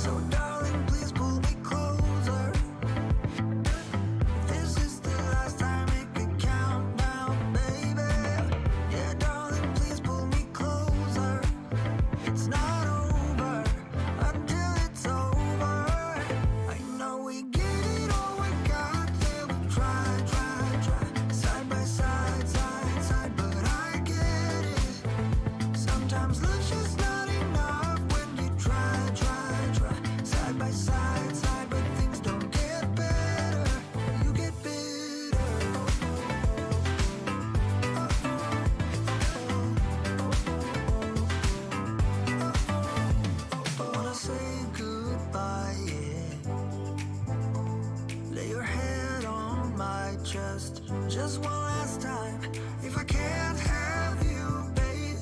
So darling, please pull me closer. If this is the last time, it could count now, baby. Yeah, darling, please pull me closer. It's not over until it's over. I know we get it all we got, yeah, we try, side by side, side, but I get it. Sometimes love's just not enough when you try, side by side, but things don't get better, you get bitter. I wanna say goodbye, yeah. Lay your head on my chest just one last time. If I can't have you, babe,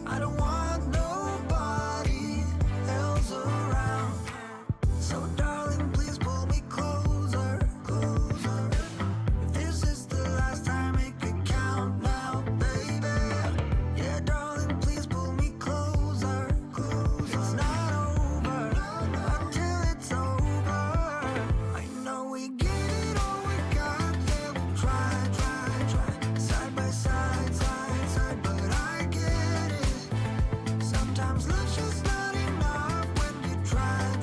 I don't want nobody else around. So darling, please pull me closer. If this is the last time, it could count now, baby. Yeah, darling, please pull me closer. It's not over until it's over. I know we get it all we got, yeah, we try, side by side, but I get it. Sometimes love's just not enough when you try,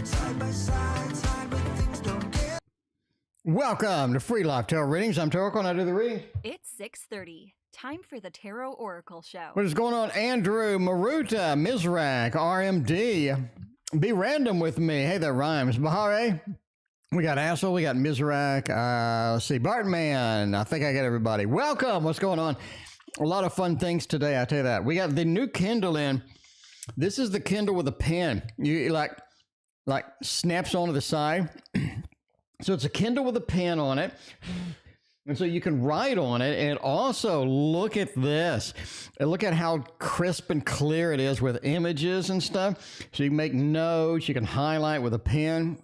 side by side, but things don't get. Welcome to Free Life Tarot Readings. I'm TarotOracle and I do the reading. It's 6:30. Time for the Tarot Oracle Show. What is going on? Andrew, Maruta, Mizrak, RMD. Be random with me. Hey, that rhymes. Bahare. We got Asshole. We got Mizrak. Let's see. Bartman. I think I got everybody. Welcome. What's going on? A lot of fun things today. I tell you that. We got the new Kindle in. This is the Kindle with a pen. You like snaps onto the side. So it's a Kindle with a pen on it. And so you can write on it. And also look at this. And look at how crisp and clear it is with images and stuff. So you can make notes. You can highlight with a pen.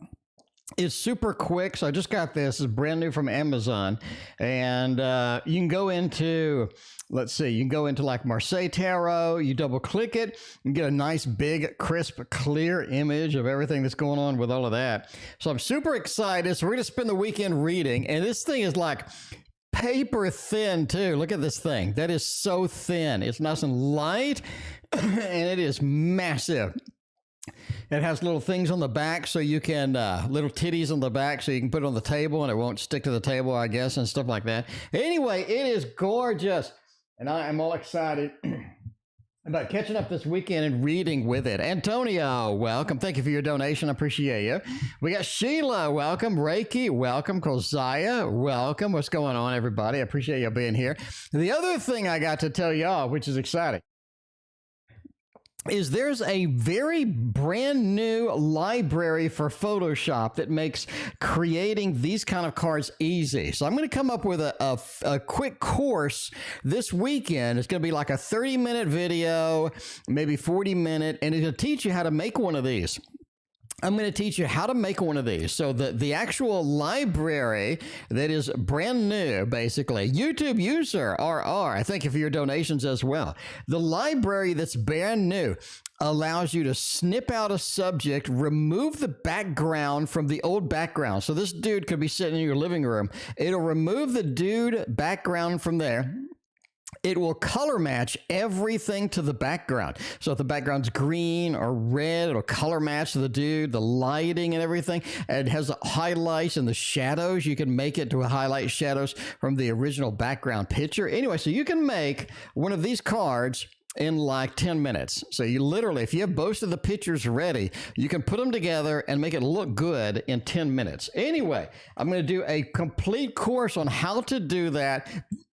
It's super quick. So I just got this. It's brand new from Amazon. And you can go into, let's see, you can go into like Marseille Tarot. You double click it and get a nice big crisp clear image of everything that's going on with all of that. So I'm super excited. So we're going to spend the weekend reading. And this thing is like paper thin too. Look at this thing. That is so thin. It's nice and light and it is massive. It has little things on the back so you can, little titties on the back so you can put it on the table and it won't stick to the table, I guess, and stuff like that. Anyway, it is gorgeous. And I am all excited about catching up this weekend and reading with it. Antonio, welcome. Thank you for your donation. I appreciate you. We got Sheila, welcome. Reiki, welcome. Kozaya, welcome. What's going on, everybody? I appreciate you being here. The other thing I got to tell y'all, which is exciting, is there's a very brand new library for Photoshop that makes creating these kind of cards easy. So I'm going to come up with a quick course this weekend. It's going to be like a 30-minute video, maybe 40-minute, and it'll teach you how to make one of these. I'm going to teach you how to make one of these. So the actual library that is brand new, basically. YouTube user, RR, thank you for your donations as well. The library that's brand new allows you to snip out a subject, remove the background from the old background. So this dude could be sitting in your living room. It'll remove the dude background from there. It will color match everything to the background. So if the background's green or red, it'll color match the dude, the lighting and everything. And it has the highlights and the shadows. You can make it to highlight shadows from the original background picture. Anyway, so you can make one of these cards in like 10 minutes. So you literally, if you have most of the pictures ready, you can put them together and make it look good in 10 minutes. Anyway, I'm going to do a complete course on how to do that.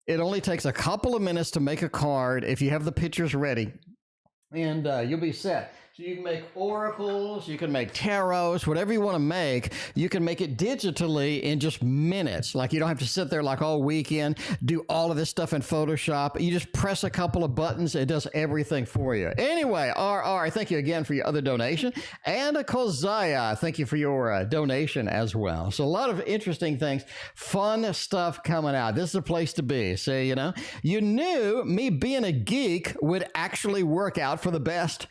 It only takes a couple of minutes to make a card if you have the pictures ready, and you'll be set. So you can make oracles, you can make tarots, whatever you want to make. You can make it digitally in just minutes. Like you don't have to sit there like all weekend, do all of this stuff in Photoshop. You just press a couple of buttons. It does everything for you. Anyway, RR, thank you again for your other donation. And Kozaya, thank you for your donation as well. So a lot of interesting things, fun stuff coming out. This is a place to be. So, you know, you knew me being a geek would actually work out for the best.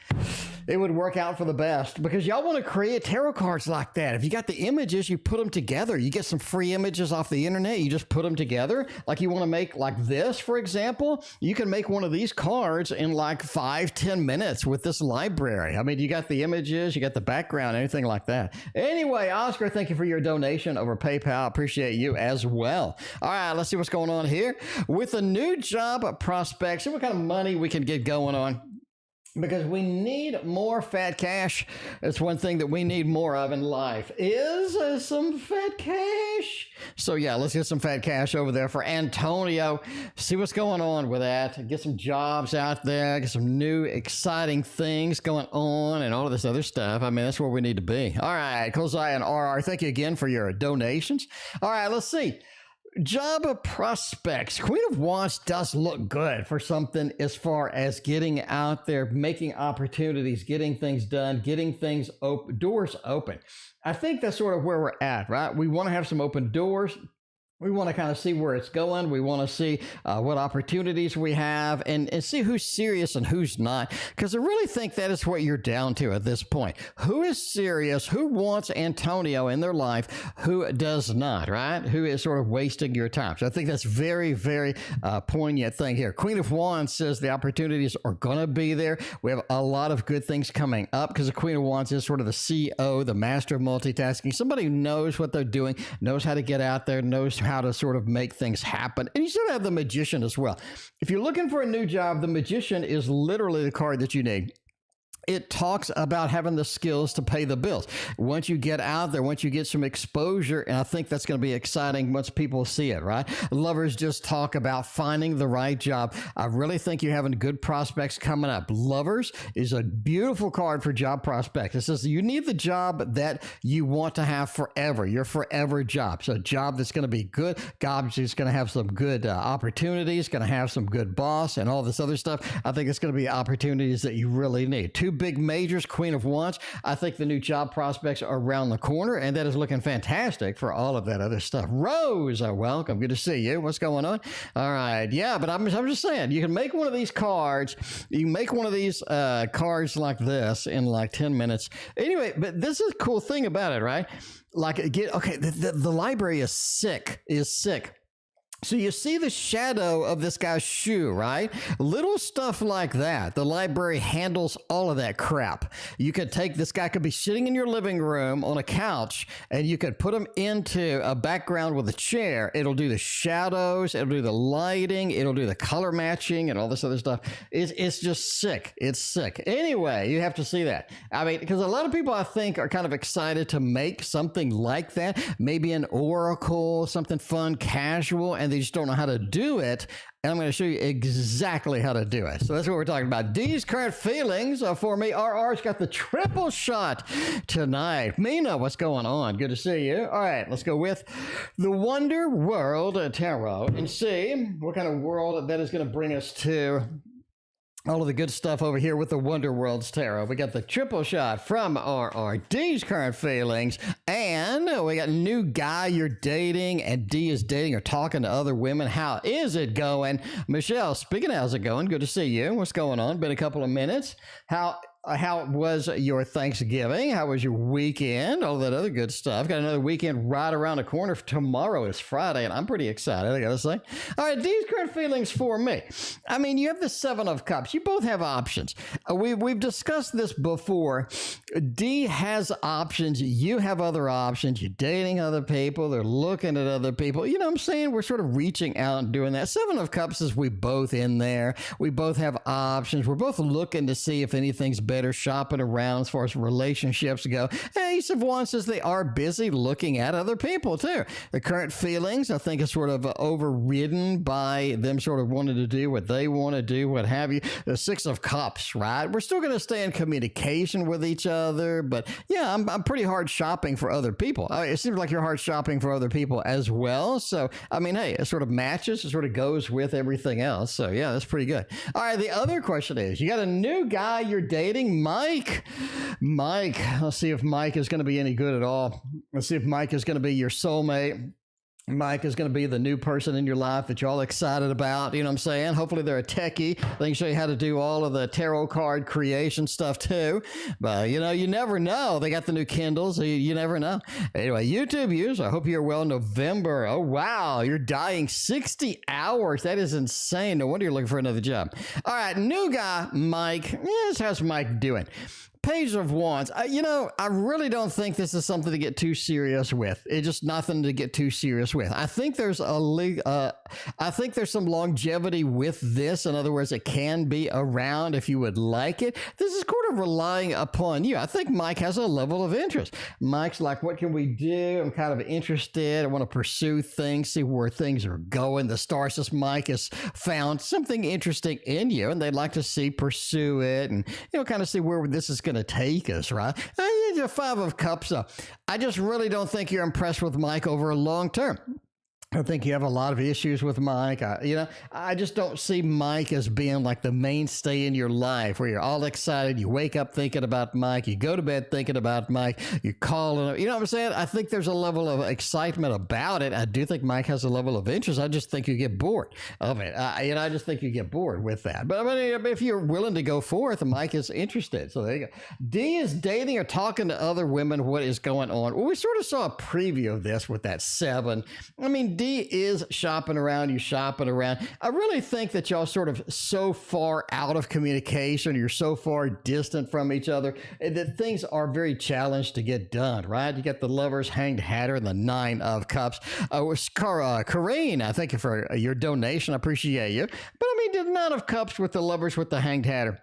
it would work out for the best, because y'all want to create tarot cards like that. If you got the images, you put them together. You get some free images off the internet. You just put them together. Like you want to make like this, for example, you can make one of these cards in like 5-10 minutes with this library. I mean, you got the images, you got the background, anything like that. Anyway, Oscar, thank you for your donation over PayPal. Appreciate you as well. All right, let's see what's going on here. With a new job prospect, see what kind of money we can get going on, because we need more fat cash. That's one thing that we need more of in life, is some fat cash. So yeah, let's get some fat cash over there for Antonio. See what's going on with that. Get some jobs out there, get some new exciting things going on and all of this other stuff. I mean, that's where we need to be. All right, Kozai and RR, thank you again for your donations. All right, let's see. Job prospects. Queen of Wands does look good for something as far as getting out there, making opportunities, getting things done, getting things open, doors open. I think that's sort of where we're at, right? We want to have some open doors. We want to kind of see where it's going. We want to see what opportunities we have and see who's serious and who's not. Because I really think that is what you're down to at this point. Who is serious? Who wants Antonio in their life? Who does not, right? Who is sort of wasting your time? So I think that's very, very poignant thing here. Queen of Wands says the opportunities are going to be there. We have a lot of good things coming up because the Queen of Wands is sort of the CO, the master of multitasking. Somebody who knows what they're doing, knows how to get out there, knows how to sort of make things happen. And you sort of have the Magician as well. If you're looking for a new job, the Magician is literally the card that you need. It talks about having the skills to pay the bills. Once you get out there, once you get some exposure, and I think that's going to be exciting once people see it, right? Lovers just talk about finding the right job. I really think you're having good prospects coming up. Lovers is a beautiful card for job prospects. It says you need the job that you want to have forever, your forever job. So a job that's going to be good, job that's going to have some good opportunities, going to have some good boss and all this other stuff. I think it's going to be opportunities that you really need. Two big majors, Queen of Wands. I think the new job prospects are around the corner, and that is looking fantastic for all of that other stuff. Rose, welcome. Good to see you. What's going on? All right. Yeah, but I'm just saying, you can make one of these cards. You can make one of these cards like this in like 10 minutes. Anyway, but this is a cool thing about it, right? Like, the library is sick. So you see the shadow of this guy's shoe, right? Little stuff like that. The library handles all of that crap. You could take, this guy could be sitting in your living room on a couch, and you could put him into a background with a chair. It'll do the shadows, it'll do the lighting, it'll do the color matching and all this other stuff. It's just sick. It's sick. Anyway, you have to see that. I mean, because a lot of people, I think, are kind of excited to make something like that. Maybe an oracle, something fun, casual, and they just don't know how to do it. And I'm going to show you exactly how to do it. So that's what we're talking about. D's current feelings for me. RR's got the triple shot tonight. Mina, what's going on? Good to see you. All right, let's go with the Wonder World Tarot and see what kind of world that is going to bring us to. All of the good stuff over here with the Wonder World's Tarot. We got the triple shot from D's current feelings. And we got a new guy you're dating, and D is dating or talking to other women. How is it going? Michelle, speaking of how's it going? Good to see you. What's going on? Been a couple of minutes. How was your Thanksgiving? How was your weekend? All that other good stuff. Got another weekend right around the corner. Tomorrow is Friday, and I'm pretty excited, I gotta say. All right, D's current feelings for me. I mean, you have the Seven of Cups. You both have options. We've discussed this before. D has options. You have other options. You're dating other people. They're looking at other people. You know what I'm saying? We're sort of reaching out and doing that. Seven of Cups is we both in there. We both have options. We're both looking to see if anything's better, shopping around as far as relationships go. Ace of Wands says they are busy looking at other people too. The current feelings, I think, is sort of overridden by them sort of wanting to do what they want to do, what have you. The Six of Cups, right? We're still going to stay in communication with each other, but yeah, I'm pretty hard shopping for other people. It seems like you're hard shopping for other people as well. So, I mean, hey, it sort of matches. It sort of goes with everything else. So yeah, that's pretty good. All right, the other question is, you got a new guy you're dating, Mike. Let's see if Mike is going to be any good at all. Let's see if Mike is going to be your soulmate. Mike is going to be the new person in your life that you're all excited about. You know what I'm saying? Hopefully they're a techie. They can show you how to do all of the tarot card creation stuff too. But, you know, you never know. They got the new Kindles. So you never know. Anyway, YouTube user, I hope you're well. November. Oh, wow. You're dying 60 hours. That is insane. No wonder you're looking for another job. All right. New guy, Mike. Yes, how's Mike doing? Page of Wands. You know, I really don't think this is something to get too serious with. It's just nothing to get too serious with. I think there's I think there's some longevity with this. In other words, it can be around if you would like it. This is kind of relying upon you. I think Mike has a level of interest. Mike's like, what can we do? I'm kind of interested. I want to pursue things, see where things are going. The star says Mike has found something interesting in you, and they'd like to pursue it, and you know, kind of see where this is going to take us, right? You're 5 of Cups. I just really don't think you're impressed with Mike over a long term. I think you have a lot of issues with Mike. I just don't see Mike as being like the mainstay in your life where you're all excited. You wake up thinking about Mike. You go to bed thinking about Mike. You call him. You know what I'm saying? I think there's a level of excitement about it. I do think Mike has a level of interest. I just think you get bored of it. I just think you get bored with that. But I mean, if you're willing to go forth, Mike is interested. So there you go. D is dating or talking to other women. What is going on? Well, we sort of saw a preview of this with that 7. I mean, D is shopping around, you shopping around. I really think that y'all sort of so far out of communication, you're so far distant from each other that things are very challenged to get done, right? You got the Lovers, Hanged Hatter, and the 9 of Cups. Carine, I thank you for your donation. I appreciate you. But I mean, the 9 of Cups with the Lovers with the Hanged Hatter.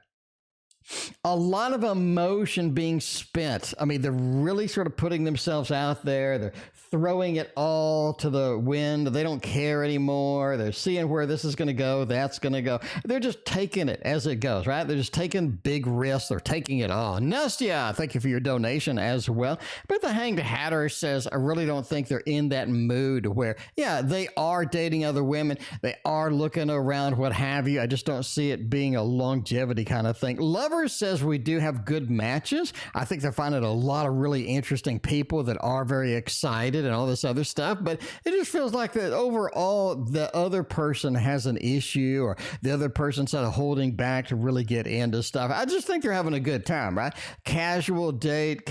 A lot of emotion being spent. I mean, they're really sort of putting themselves out there. They're throwing it all to the wind. They don't care anymore. They're seeing where this is going to go, that's going to go. They're just taking it as it goes, right? They're just taking big risks. They're taking it all. Nastya, thank you for your donation as well. But the Hanged Hatter says, I really don't think they're in that mood where, yeah, they are dating other women. They are looking around, what have you. I just don't see it being a longevity kind of thing. Lovers says we do have good matches. I think they're finding a lot of really interesting people that are very excited and all this other stuff, but it just feels like that overall the other person has an issue or the other person's sort of holding back to really get into stuff. I just think they're having a good time, right? Casual date,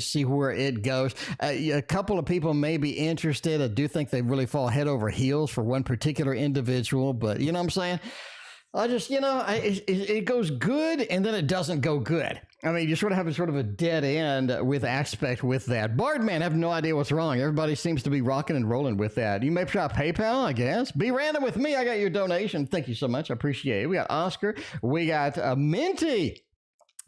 see where it goes. A couple of people may be interested. I do think they really fall head over heels for one particular individual, but you know what I'm saying? I just, it goes good and then it doesn't go good. I mean, you sort of have a dead end with aspect with that. Bardman, I have no idea what's wrong. Everybody seems to be rocking and rolling with that. You may try PayPal, I guess. Be random with me. I got your donation. Thank you so much. I appreciate it. We got Oscar. We got Minty.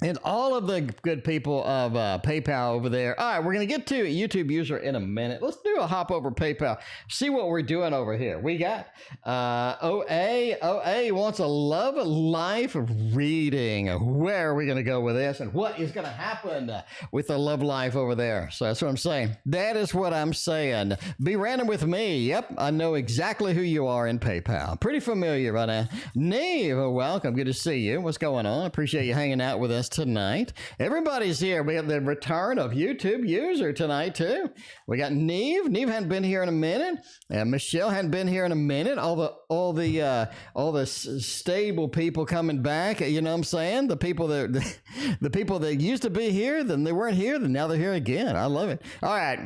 And all of the good people of PayPal over there. All right, we're going to get to YouTube user in a minute. Let's do a hop over PayPal. See what we're doing over here. We got OA wants a love life reading. Where are we going to go with this? And what is going to happen with the love life over there? So that's what I'm saying. That is what I'm saying. Be random with me. Yep, I know exactly who you are in PayPal. Pretty familiar right now. Neve, welcome. Good to see you. What's going on? Appreciate you hanging out with us tonight. Everybody's here. We have the return of YouTube user tonight too. We got Neve. Neve hadn't been here in a minute. And Michelle hadn't been here in a minute. All the stable people coming back. You know what I'm saying? The people that used to be here, then they weren't here, then now they're here again. I love it. All right.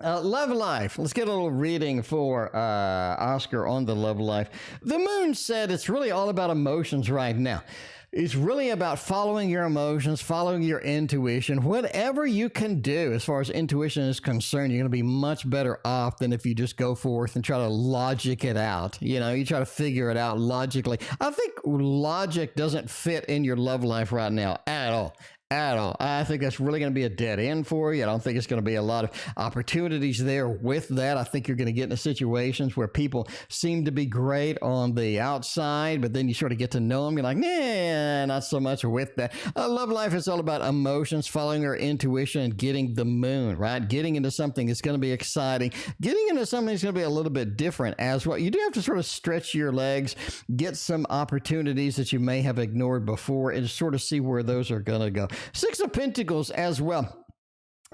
Love life. Let's get a little reading for Oscar on the love life. The moon said it's really all about emotions right now. It's really about following your emotions, following your intuition. Whatever you can do as far as intuition is concerned, you're going to be much better off than if you just go forth and try to logic it out. You know, you try to figure it out logically. I think logic doesn't fit in your love life right now at all. I think that's really going to be a dead end for you. I don't think it's going to be a lot of opportunities there with that. I think you're going to get into situations where people seem to be great on the outside, but then you sort of get to know them. You're like, nah, not so much with that. Love life is all about emotions, following your intuition, and getting the moon, right? Getting into something that's going to be exciting. Getting into something that's going to be a little bit different as well. You do have to sort of stretch your legs, get some opportunities that you may have ignored before, and sort of see where those are going to go. 6 of Pentacles as well.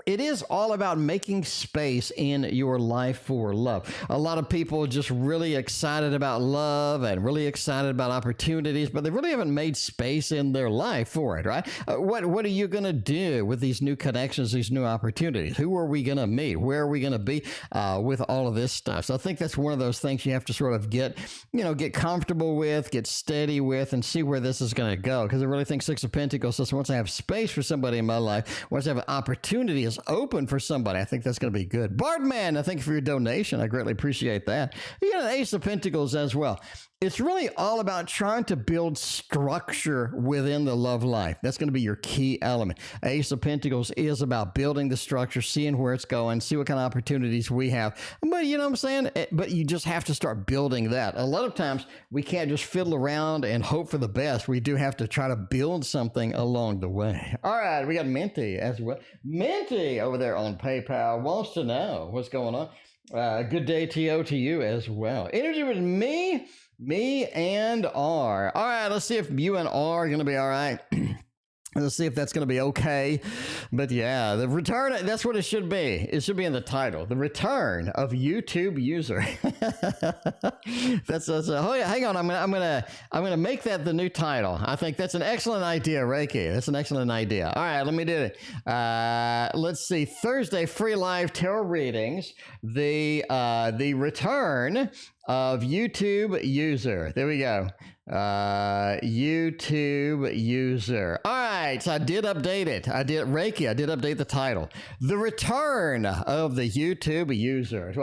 it is all about making space in your life for love. A lot of people are just really excited about love and really excited about opportunities, but they really haven't made space in their life for it, right? What are you going to do with these new connections, these new opportunities? Who are we going to meet? Where are we going to be with all of this stuff? So I think that's one of those things you have to sort of get comfortable with, get steady with, and see where this is going to go. Because I really think Six of Pentacles says once I have space for somebody in my life, once I have an opportunity is open for somebody, I think that's going to be good. Bardman, I thank you for your donation. I greatly appreciate that. You got an Ace of Pentacles as well. It's really all about trying to build structure within the love life. That's going to be your key element. Ace of Pentacles is about building the structure, seeing where it's going, see what kind of opportunities we have. But you know what I'm saying? But you just have to start building that. A lot of times we can't just fiddle around and hope for the best. We do have to try to build something along the way. All right, we got Minty as well. Minty over there on PayPal wants to know what's going on. Good day, TO, to you as well. Energy with me and R. All right, let's see if you and R are going to be all right. Let's see if that's going to be okay. But yeah, the return, that's what it should be. It should be in the title. The return of YouTube user. Oh yeah, hang on. I'm gonna make that the new title. I think that's an excellent idea, Reiki. That's an excellent idea. All right, let me do it. Let's see. Thursday, free live tarot readings. The return of YouTube user. There we go. YouTube user. All right, so I did update it. I did update the title. The return of the YouTube user.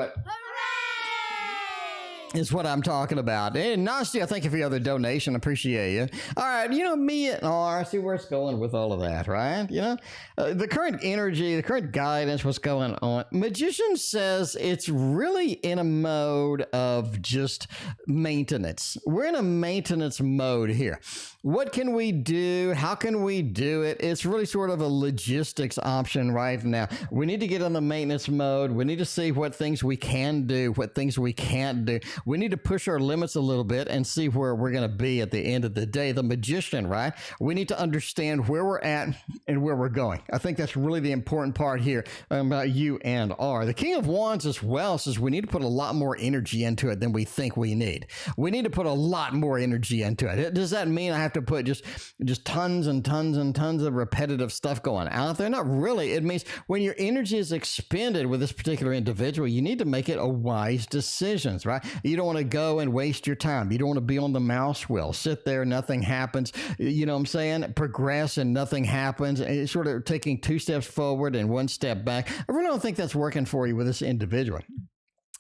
Is what I'm talking about. And Nastya, thank you for your other donation. Appreciate you. All right, me and R, see where it's going with all of that, right? The current energy, the current guidance, what's going on. Magician says it's really in a mode of just maintenance. We're in a maintenance mode here. What can we do? How can we do it? It's really sort of a logistics option right now. We need to get in the maintenance mode. We need to see what things we can do, what things we can't do. We need to push our limits a little bit and see where we're going to be at the end of the day. The magician, right? We need to understand where we're at and where we're going. I think that's really the important part here about you and R. The King of Wands as well says we need to put a lot more energy into it than we think we need. We need to put a lot more energy into it. Does that mean I have to put just tons and tons and tons of repetitive stuff going out there? Not really. It means when your energy is expended with this particular individual, you need to make it a wise decisions, right? You don't want to go and waste your time. You don't want to be on the mouse wheel. Sit there, nothing happens. You know what I'm saying? Progress and nothing happens. It's sort of taking 2 steps forward and 1 step back. I really don't think that's working for you with this individual.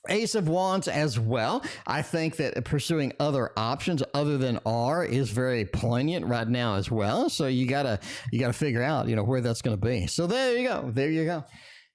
Ace of Wands as well. I think that pursuing other options other than R is very poignant right now as well. So you gotta figure out, where that's going to be. So there you go. There you go.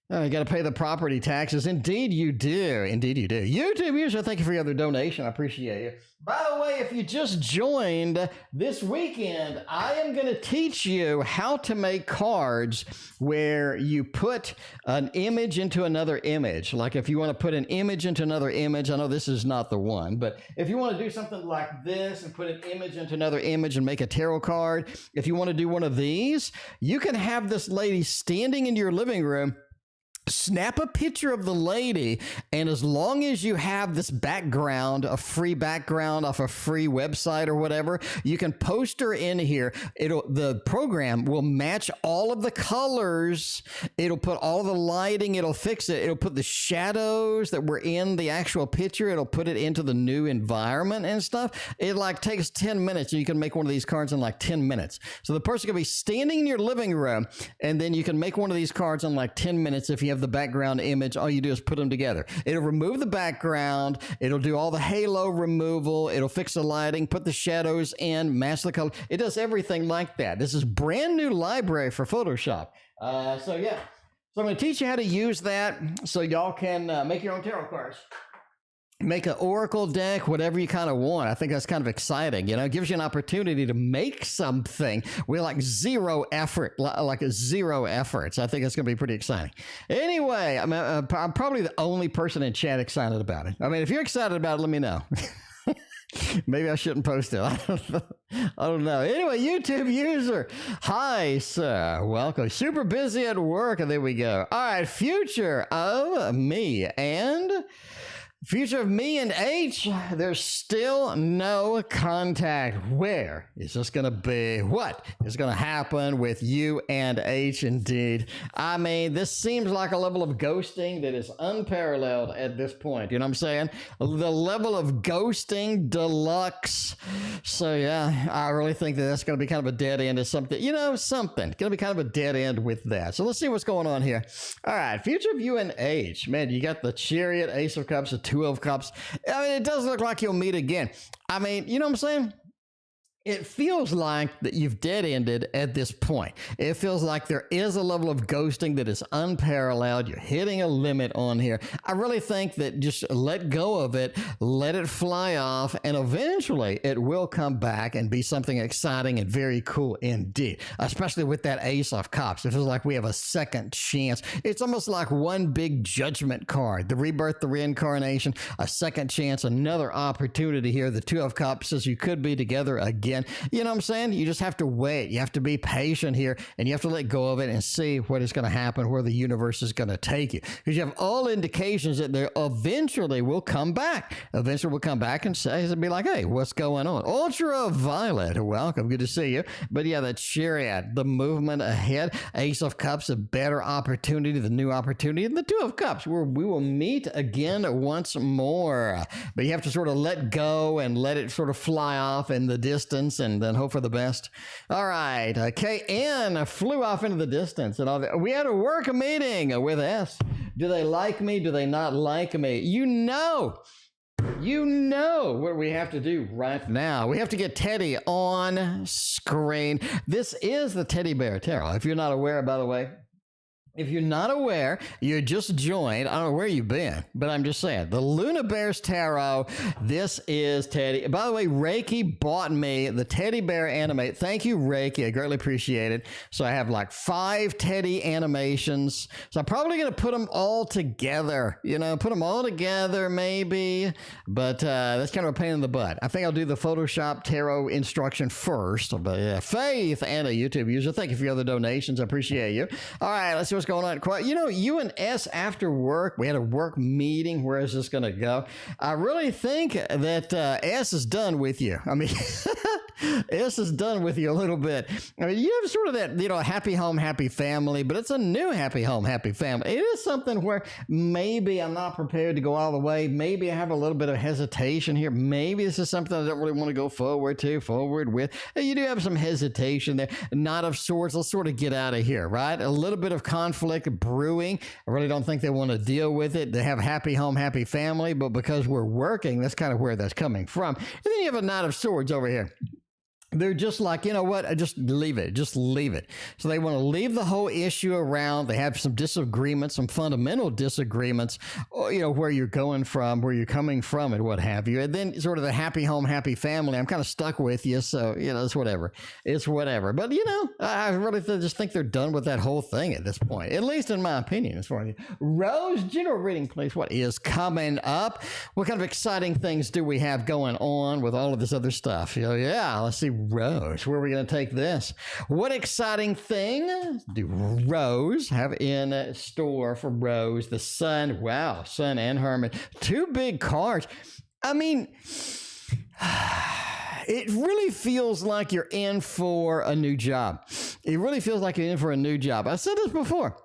You got to pay the property taxes. Indeed you do. Indeed you do. YouTube user, thank you for your other donation. I appreciate you. By the way, if you just joined this weekend, I am going to teach you how to make cards where you put an image into another image. Like if you want to put an image into another image, I know this is not the one, but if you want to do something like this and put an image into another image and make a tarot card, if you want to do one of these, you can have this lady standing in your living room. Snap a picture of the lady, and as long as you have this background, a free background off a free website or whatever, you can post her in here. The program will match all of the colors. It'll put all the lighting. It'll fix it. It'll put the shadows that were in the actual picture. It'll put it into the new environment and stuff. It takes 10 minutes. And you can make one of these cards in 10 minutes. So the person can be standing in your living room, and then you can make one of these cards in 10 minutes if you have the background image. All you do is put them together. It'll remove the background. It'll do all the halo removal. It'll fix the lighting, put the shadows in, match the color. It does everything like that. This is brand new library for Photoshop. So yeah. So I'm going to teach you how to use that so y'all can make your own tarot cards. Make an oracle deck, whatever you kind of want. I think that's kind of exciting. It gives you an opportunity to make something with zero effort, zero efforts. I think that's going to be pretty exciting. Anyway, I'm probably the only person in chat excited about it. I mean, if you're excited about it, let me know. Maybe I shouldn't post it. I don't know. Anyway, YouTube user. Hi, sir. Welcome. Super busy at work. And there we go. All right. Future of me and... Future of me and H, there's still no contact. Where is this going to be? What is going to happen with you and H indeed? I mean, this seems like a level of ghosting that is unparalleled at this point. You know what I'm saying? The level of ghosting deluxe. So, yeah, I really think that that's going to be kind of a dead end of something. You know, something. Going to be kind of a dead end with that. So let's see what's going on here. All right, future of you and H. Man, you got the Chariot, Ace of Cups, the Two of Cups. I mean, it does look like you'll meet again. I mean, you know what I'm saying? It feels like that you've dead-ended at this point. It feels like there is a level of ghosting that is unparalleled. You're hitting a limit on here. I really think that just let go of it, let it fly off, and eventually it will come back and be something exciting and very cool indeed, especially with that Ace of Cups. It feels like we have a second chance. It's almost like one big judgment card. The rebirth, the reincarnation, a second chance, another opportunity here. The Two of Cups says you could be together again. You know what I'm saying? You just have to wait. You have to be patient here, and you have to let go of it and see what is going to happen, where the universe is going to take you. Because you have all indications that they eventually will come back. Eventually will come back and say, and be like, hey, what's going on? Ultraviolet, welcome. Good to see you. But yeah, the Chariot, the movement ahead. Ace of Cups, a better opportunity, the new opportunity. And the Two of Cups, where we will meet again once more. But you have to sort of let go and let it sort of fly off in the distance, and then hope for the best. All right, KN flew off into the distance, and we had a work meeting with S. Do they like me? Do they not like me? You know what we have to do right now. We have to get Teddy on screen. This is the Teddy Bear Tarot. If you're not aware, by the way, if you're not aware, you just joined. I don't know where you've been, but I'm just saying. The Luna Bears Tarot. This is Teddy. By the way, Reiki bought me the Teddy Bear anime. Thank you, Reiki. I greatly appreciate it. So I have like 5 Teddy animations. So I'm probably going to put them all together. You know, put them all together maybe. But that's kind of a pain in the butt. I think I'll do the Photoshop Tarot instruction first. But yeah, Faith and a YouTube user. Thank you for your other donations. I appreciate you. All right, let's see what's going on. You know, you and S after work, we had a work meeting. Where is this going to go? I really think that S is done with you. I mean, S is done with you a little bit. I mean, you have sort of that, you know, happy home, happy family, but it's a new happy home, happy family. It is something where maybe I'm not prepared to go all the way. Maybe I have a little bit of hesitation here. Maybe this is something I don't really want to go forward with. You do have some hesitation there. Not of sorts. Let's sort of get out of here, right? A little bit of conflict brewing. I really don't think they want to deal with it. They have happy home, happy family, but because we're working, that's kind of where that's coming from. And then you have a Knight of Swords over here. They're just like, you know what, just leave it. Just leave it. So they want to leave the whole issue around. They have some disagreements, some fundamental disagreements, you know, where you're going from, where you're coming from, and what have you. And then sort of the happy home, happy family. I'm kind of stuck with you. So, you know, it's whatever. It's whatever. But, you know, I really just think they're done with that whole thing at this point, at least in my opinion. As far as Rose, general reading, please. What is coming up? What kind of exciting things do we have going on with all of this other stuff? You know, yeah, let's see. Rose, where are we going to take this? What exciting thing do Rose have in store for Rose? The Sun, wow, Sun and Hermit, 2 big cards. I mean, it really feels like you're in for a new job. It really feels like you're in for a new job. I've said this before.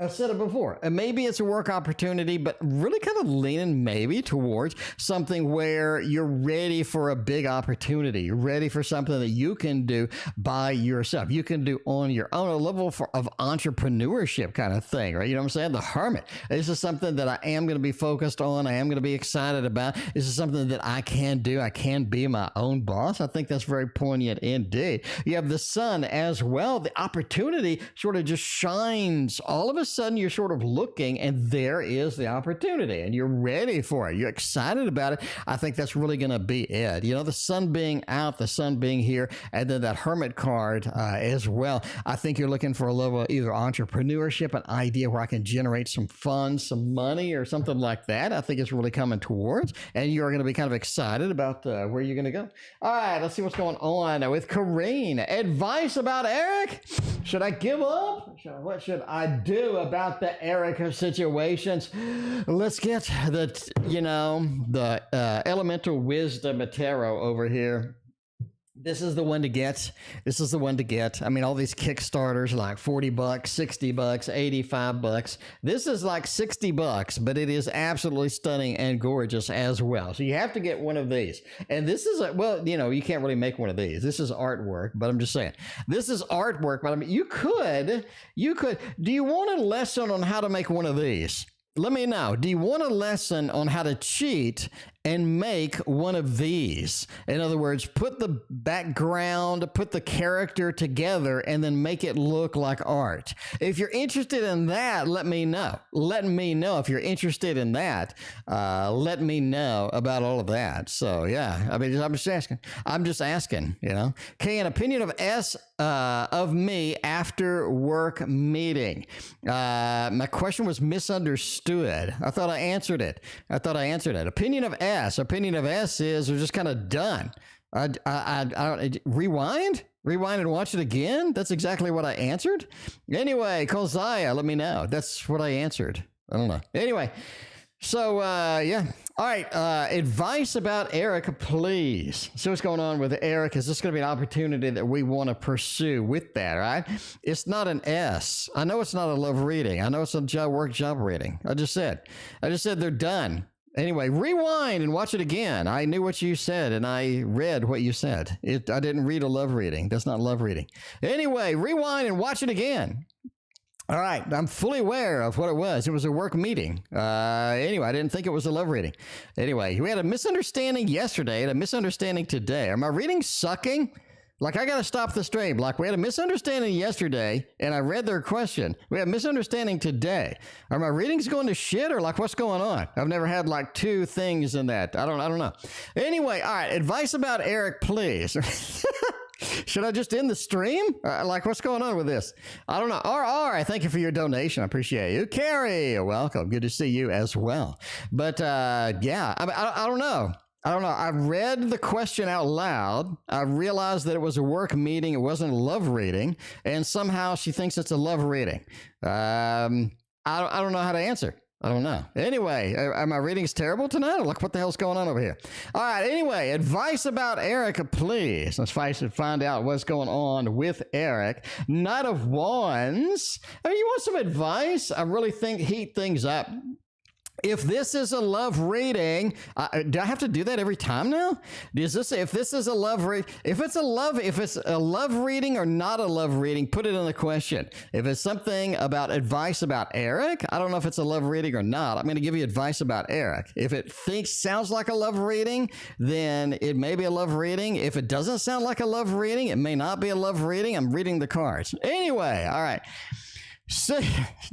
I've said it before, and maybe it's a work opportunity, but really kind of leaning maybe towards something where you're ready for a big opportunity. You're ready for something that you can do by yourself. You can do on your own, a level of entrepreneurship kind of thing, right? You know what I'm saying? The Hermit. This is something that I am going to be focused on. I am going to be excited about. This is something that I can do. I can be my own boss. I think that's very poignant indeed. You have the Sun as well. The opportunity sort of just shines all of a sudden you're sort of looking and there is the opportunity and you're ready for it. You're excited about it. I think that's really going to be it. You know, the sun being out, the sun being here, and then that Hermit card as well. I think you're looking for a level of either entrepreneurship, an idea where I can generate some funds, some money or something like that. I think it's really coming towards, and you're going to be kind of excited about where you're going to go. All right, let's see what's going on with Carine. Advice about Eric? Should I give up? What should I do about the Erica situations? Let's get the, you know, the elemental wisdom of tarot over here. This is the one to get. This is the one to get. I mean, all these Kickstarters like $40, $60, $85. This is like $60, but it is absolutely stunning and gorgeous as well. So you have to get one of these. And this is, well, you know, you can't really make one of these. This is artwork, but I'm just saying. This is artwork, but I mean, you could. Do you want a lesson on how to make one of these? Let me know. Do you want a lesson on how to cheat and make one of these? In other words, put the background, put the character together, and then make it look like art. If you're interested in that, let me know. Let me know if you're interested in that. Let me know about all of that. So, yeah, I mean, I'm just asking, you know. Okay, an opinion of me after work meeting. My question was misunderstood. I thought I answered it. Opinion of S is we're just kind of done. I don't rewind and watch it again. That's exactly what I answered. Anyway, call Zaya. Let me know. That's what I answered. I don't know. Anyway. So, yeah. All right. Advice about Eric, please. See what's going on with Eric. Is this going to be an opportunity that we want to pursue with that, right? It's not an S. I know it's not a love reading. I know it's a work job reading. I just said they're done. Anyway, rewind and watch it again. I knew what you said, and I read what you said. I didn't read a love reading. That's not love reading. Anyway, rewind and watch it again. All right, I'm fully aware of what it was. It was a work meeting. Anyway, I didn't think it was a love reading. Anyway, we had a misunderstanding yesterday and a misunderstanding today. Are my readings sucking? Like, I got to stop the stream. Like, we had a misunderstanding yesterday, and I read their question. We had a misunderstanding today. Are my readings going to shit, or, like, what's going on? I've never had, like, two things in that. I don't know. Anyway, all right, advice about Eric, please. Should I just end the stream? Like, what's going on with this? I don't know. All right, thank you for your donation. I appreciate you. Carrie, welcome. Good to see you as well. But, yeah, I don't know. I read the question out loud. I realized that it was a work meeting. It wasn't a love reading. And somehow she thinks it's a love reading. I don't know how to answer. I don't know. Anyway, are my readings terrible tonight? Like, what the hell's going on over here? All right. Anyway, advice about Eric, please. Let's find out what's going on with Eric. Knight of Wands. I mean, you want some advice? I really think heat things up. If this is a love reading, do I have to do that every time now? If this is a love reading, if it's a love reading or not a love reading, put it in the question. If it's something about advice about Eric, I don't know if it's a love reading or not. I'm going to give you advice about Eric. If it sounds like a love reading, then it may be a love reading. If it doesn't sound like a love reading, it may not be a love reading. I'm reading the cards. Anyway, all right. So,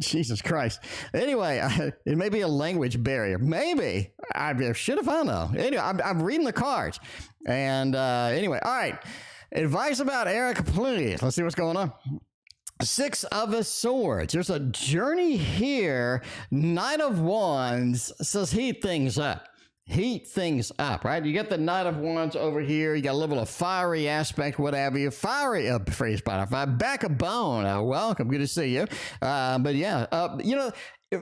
Jesus Christ. Anyway, it may be a language barrier. Maybe. I should have found out. Anyway, I'm reading the cards. And anyway, all right. Advice about Eric, please. Let's see what's going on. Six of Swords. There's a journey here. Knight of Wands says heat things up. Heat things up, right? You get the Knight of Wands over here. You got a level of fiery aspect, whatever you. Fiery phrase, Spotify. Back a bone. Welcome. Good to see you. But yeah, you know,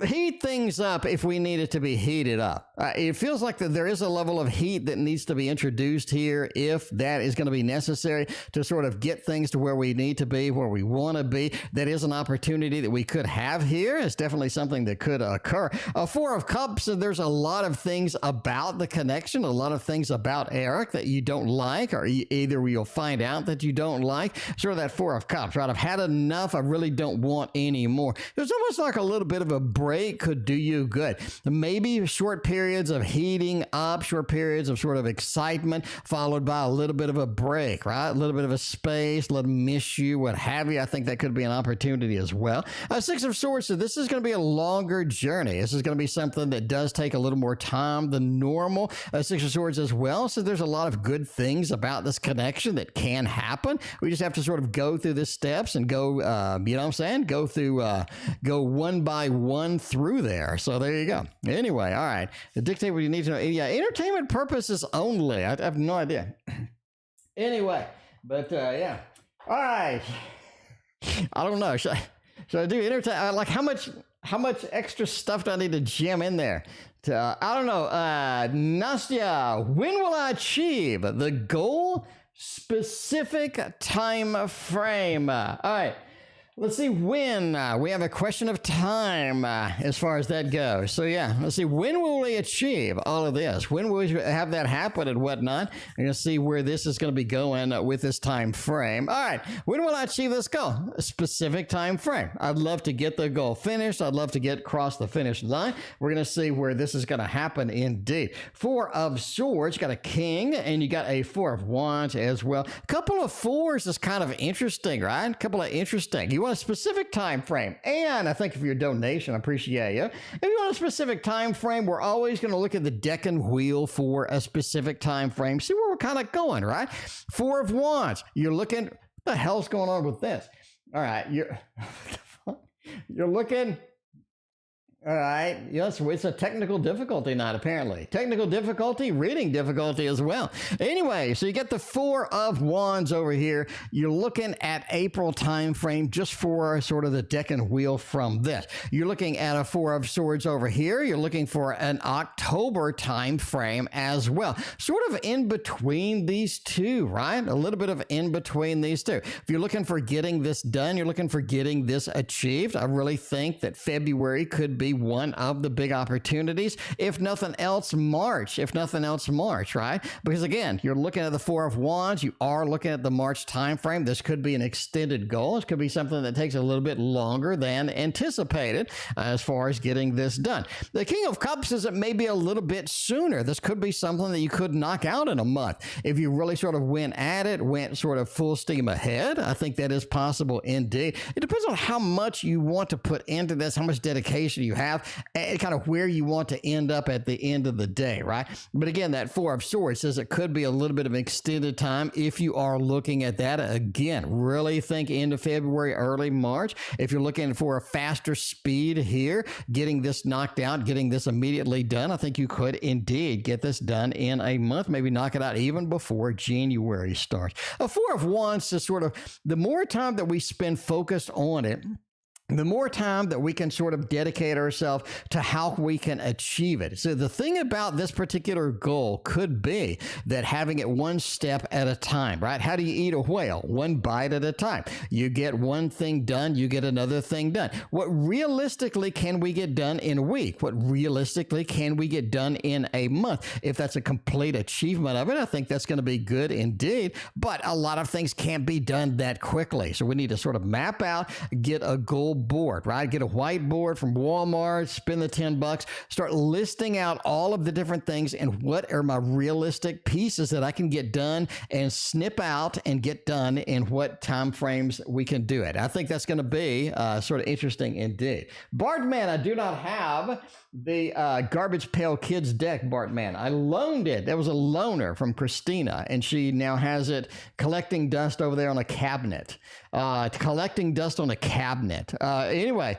heat things up if we need it to be heated up. It feels like that there is a level of heat that needs to be introduced here if that is going to be necessary to sort of get things to where we need to be, where we want to be. That is an opportunity that we could have here. It's definitely something that could occur. Four of Cups, there's a lot of things about the connection, a lot of things about Eric that you don't like, or either you'll find out that you don't like. Sort of that Four of Cups, right? I've had enough. I really don't want any more. There's almost like a little bit of a break could do you good. Maybe short periods of heating up, short periods of sort of excitement, followed by a little bit of a break, right? A little bit of a space, let them miss you, what have you. I think that could be an opportunity as well. Six of Swords, so this is going to be a longer journey. This is going to be something that does take a little more time than normal. Six of Swords as well, so there's a lot of good things about this connection that can happen. We just have to sort of go through the steps and go, you know what I'm saying? Go through, go one by one through there. So there you go. Anyway, all right. Dictate what you need to know. Yeah, entertainment purposes only. I have no idea. Anyway, but yeah. All right. I don't know. Should I do entertainment? Like how much extra stuff do I need to jam in there? I don't know. Nastya, when will I achieve the goal? Specific time frame. All right. Let's see when. We have a question of time as far as that goes. So, yeah, let's see. When will we achieve all of this? When will we have that happen and whatnot? We're going to see where this is going to be going with this time frame. All right. When will I achieve this goal? A specific time frame. I'd love to get the goal finished. I'd love to get across the finish line. We're going to see where this is going to happen indeed. Four of Swords. You got a King and you got a Four of Wands as well. A couple of fours is kind of interesting, right? A couple of interesting. You want a specific time frame, and I thank you for your donation. I appreciate you. If you want a specific time frame, we're always going to look at the deck and wheel for a specific time frame, see where we're kind of going, right? Four of Wands. You're looking, what the hell's going on with this? All right, you're looking. All right. Yes, it's a technical difficulty night, apparently. Technical difficulty, reading difficulty as well. Anyway, so you get the Four of Wands over here. You're looking at April time frame just for sort of the deck and wheel from this. You're looking at a Four of Swords over here. You're looking for an October time frame as well. Sort of in between these two, right? A little bit of in between these two. If you're looking for getting this done, you're looking for getting this achieved, I really think that February could be one of the big opportunities. If nothing else, March. If nothing else, March, right? Because again, you're looking at the Four of Wands. You are looking at the March time frame. This could be an extended goal. This could be something that takes a little bit longer than anticipated as far as getting this done. The King of Cups is it may be a little bit sooner. This could be something that you could knock out in a month. If you really sort of went at it, went sort of full steam ahead, I think that is possible indeed. It depends on how much you want to put into this, how much dedication you have, and kind of where you want to end up at the end of the day, right? But again, that Four of Swords says it could be a little bit of extended time if you are looking at that. Again, really think end of February, early March. If you're looking for a faster speed here, getting this knocked out, getting this immediately done, I think you could indeed get this done in a month, maybe knock it out even before January starts. A Four of Wands is sort of the more time that we spend focused on it, the more time that we can sort of dedicate ourselves to how we can achieve it. So the thing about this particular goal could be that having it one step at a time, right? How do you eat a whale? One bite at a time. You get one thing done, you get another thing done. What realistically can we get done in a week? What realistically can we get done in a month? If that's a complete achievement of it, I think that's going to be good indeed. But a lot of things can't be done that quickly. So we need to sort of map out, get a goal board, right? Get a whiteboard from Walmart, spend the $10, start listing out all of the different things and what are my realistic pieces that I can get done and snip out and get done in what time frames we can do it. I think that's going to be sort of interesting indeed. Bartman, I do not have the Garbage Pail Kids deck, Bartman. I loaned it. That was a loaner from Christina, and she now has it collecting dust over there on a cabinet. Collecting dust on a cabinet. Anyway,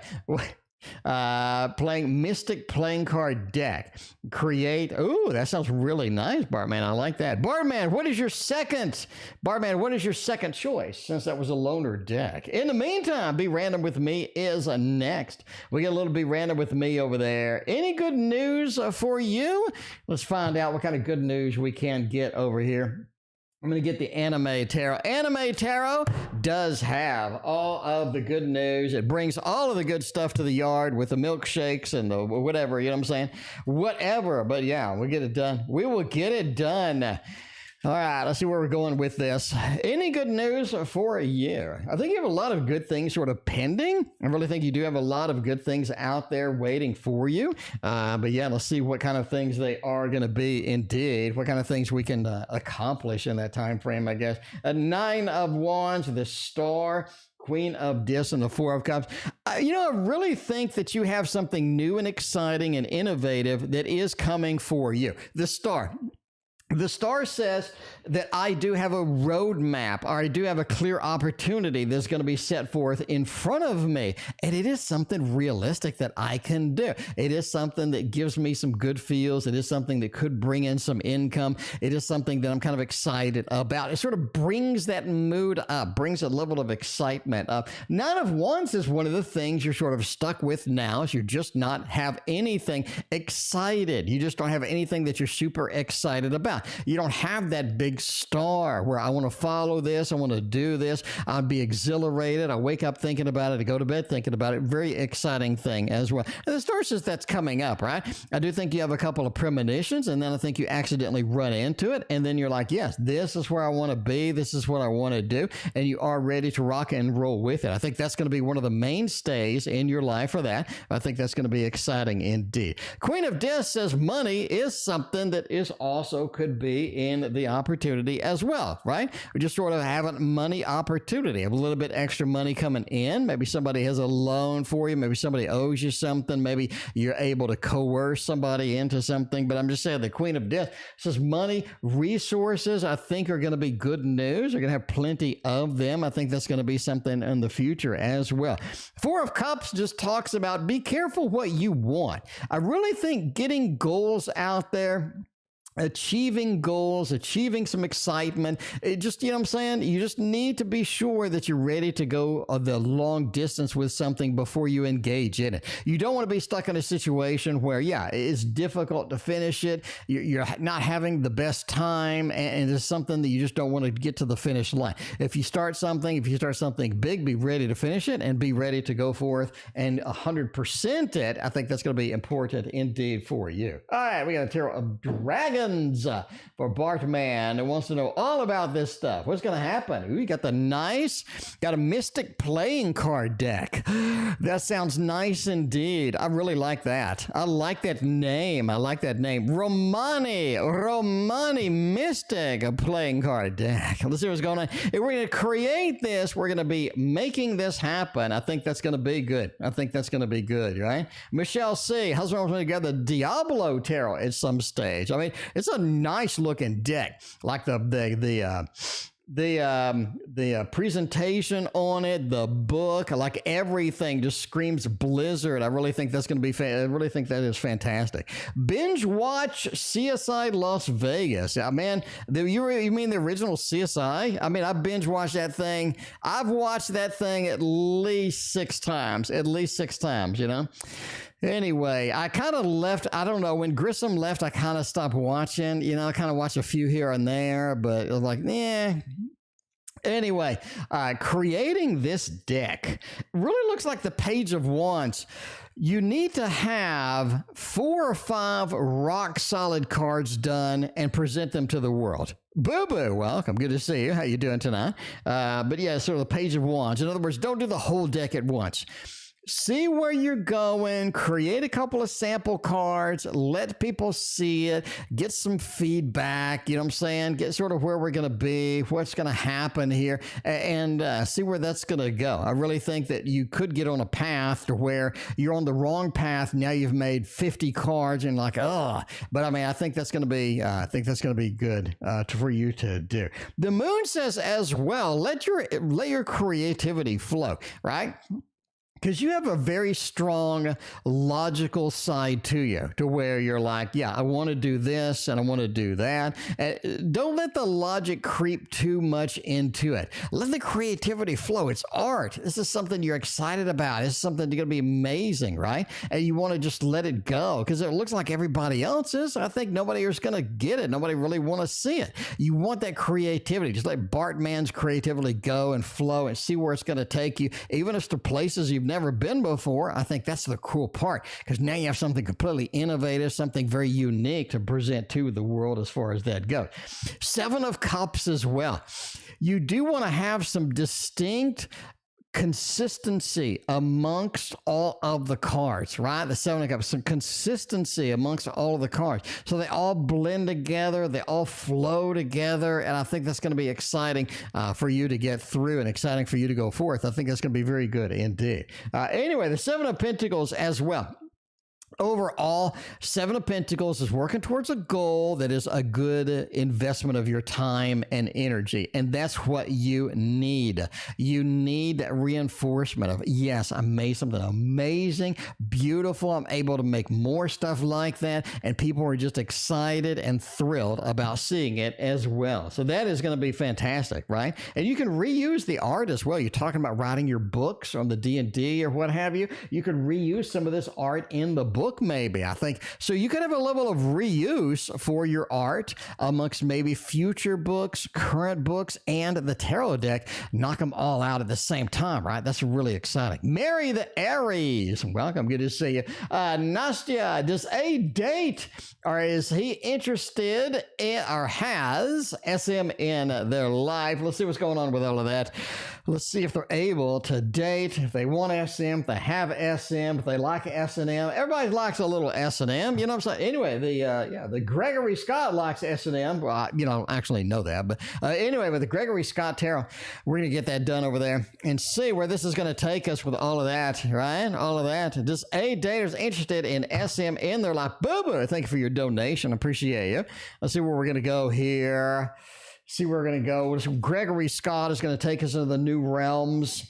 playing Mystic Playing Card Deck. Create. Ooh, that sounds really nice, Bartman. I like that. Bartman, what is your second? Bartman, what is your second choice? Since that was a loaner deck. In the meantime, Be Random with Me is next. We got a little Be Random with Me over there. Any good news for you? Let's find out what kind of good news we can get over here. I'm going to get the Anime Tarot. Anime Tarot does have all of the good news. It brings all of the good stuff to the yard with the milkshakes and the whatever, you know what I'm saying? Whatever. But yeah, we'll get it done. We will get it done. All right, let's see where we're going with this. Any good news for a year? I think you have a lot of good things sort of pending. I really think you do have a lot of good things out there waiting for you. But yeah, let's see what kind of things they are going to be indeed. What kind of things we can accomplish in that time frame, I guess. A 9 of Wands, the Star, Queen of Discs, and the 4 of Cups. I really think that you have something new and exciting and innovative that is coming for you. The Star. The Star says that I do have a roadmap, or I do have a clear opportunity that's going to be set forth in front of me. And it is something realistic that I can do. It is something that gives me some good feels. It is something that could bring in some income. It is something that I'm kind of excited about. It sort of brings that mood up, brings a level of excitement up. 9 of Wands is one of the things you're sort of stuck with now, is you just not have anything excited. You just don't have anything that you're super excited about. You don't have that big star where I want to follow this, I want to do this, I'd be exhilarated, I wake up thinking about it, I go to bed thinking about it. Very exciting thing as well. And the Star says that's coming up, right? I do think you have a couple of premonitions, and then I think you accidentally run into it, and then you're like, yes, this is where I want to be, this is what I want to do, and you are ready to rock and roll with it. I think that's going to be one of the mainstays in your life for that. I think that's going to be exciting indeed. Queen of Discs says money is something that is also could be in the opportunity as well, right? We just sort of have a money opportunity, have a little bit extra money coming in. Maybe somebody has a loan for you. Maybe somebody owes you something. Maybe you're able to coerce somebody into something. But I'm just saying the Queen of Discs says money, resources, I think are going to be good news. You're going to have plenty of them. I think that's going to be something in the future as well. 4 of Cups just talks about be careful what you want. I really think getting goals out there, achieving goals, achieving some excitement. It just, you know what I'm saying? You just need to be sure that you're ready to go the long distance with something before you engage in it. You don't want to be stuck in a situation where, yeah, it's difficult to finish it. You're not having the best time, and it's something that you just don't want to get to the finish line. If you start something big, be ready to finish it and be ready to go forth and 100% it. I think that's going to be important indeed for you. All right, we got a Tarot of Dragons for Bartman, who wants to know all about this stuff. What's going to happen? Ooh, you got got a Mystic playing card deck. That sounds nice indeed. I really like that. I like that name. Romani Mystic playing card deck. Let's see what's going on. If we're going to create this, we're going to be making this happen. I think that's going to be good. Right? Michelle C. Husband wants me to get the Diablo Tarot at some stage. I mean, it's a nice looking deck, like the presentation on it, the book, like everything just screams Blizzard. I really think that's going to be, I really think that is fantastic. Binge watch CSI Las Vegas. Man, you mean the original CSI? I mean, I binge watched that thing. I've watched that thing at least 6 times, you know? Anyway, I kind of left, I don't know, when Grissom left, I kind of stopped watching. You know, I kind of watched a few here and there, but it was like, yeah. Anyway, creating this deck really looks like the Page of Wands. You need to have 4 or 5 rock solid cards done and present them to the world. BooBoo, welcome. Good to see you. How you doing tonight? But yeah, sort of the Page of Wands. In other words, don't do the whole deck at once. See where you're going, create a couple of sample cards, let people see it, get some feedback, you know what I'm saying? Get sort of where we're going to be, what's going to happen here, and see where that's going to go. I really think that you could get on a path to where you're on the wrong path. Now you've made 50 cards and like, oh, but I mean, I think that's going to be, good for you to do. The Moon says as well, let your creativity flow, right? Because you have a very strong logical side to you, to where you're like, yeah, I want to do this and I want to do that. Don't let the logic creep too much into it. Let the creativity flow. It's art. This is something you're excited about. This is something that's going to be amazing, right? And you want to just let it go because it looks like everybody else is. I think nobody is going to get it. Nobody really want to see it. You want that creativity. Just let Bartman's creativity go and flow and see where it's going to take you, even if it's to places you've never been before. I think that's the cool part, because now you have something completely innovative, something very unique to present to the world as far as that goes. 7 of Cups as well. You do want to have some distinct consistency amongst all of the cards, right? The 7 of Cups, some consistency amongst all of the cards. So they all blend together, they all flow together, and I think that's going to be exciting for you to get through and exciting for you to go forth. I think that's going to be very good indeed. Anyway, the 7 of Pentacles as well. Overall, 7 of Pentacles is working towards a goal that is a good investment of your time and energy. And that's what you need. You need that reinforcement of, yes, I made something amazing, beautiful. I'm able to make more stuff like that. And people are just excited and thrilled about seeing it as well. So that is going to be fantastic, right? And you can reuse the art as well. You're talking about writing your books on the D&D or what have you. You can reuse some of this art in the book, maybe. I think so. You could have a level of reuse for your art amongst maybe future books, current books, and the tarot deck. Knock them all out at the same time, right? That's really exciting. Mary the Aries, welcome. Good to see you. Nastya, does a date, or is he interested in, or has SM in their life? Let's see what's going on with all of that. Let's see if they're able to date, if they want SM, if they have SM, if they like S&M. Everybody likes a little S&M, you know what I'm saying? Anyway, the Gregory Scott likes S&M. Well, I actually know that, but anyway, with the Gregory Scott Tarot, we're going to get that done over there and see where this is going to take us with all of that, right? All of that. Just a daters interested in SM in their life. BooBoo, thank you for your donation. Appreciate you. Let's see where we're going to go here. See where we're going to go. Gregory Scott is going to take us into the new realms.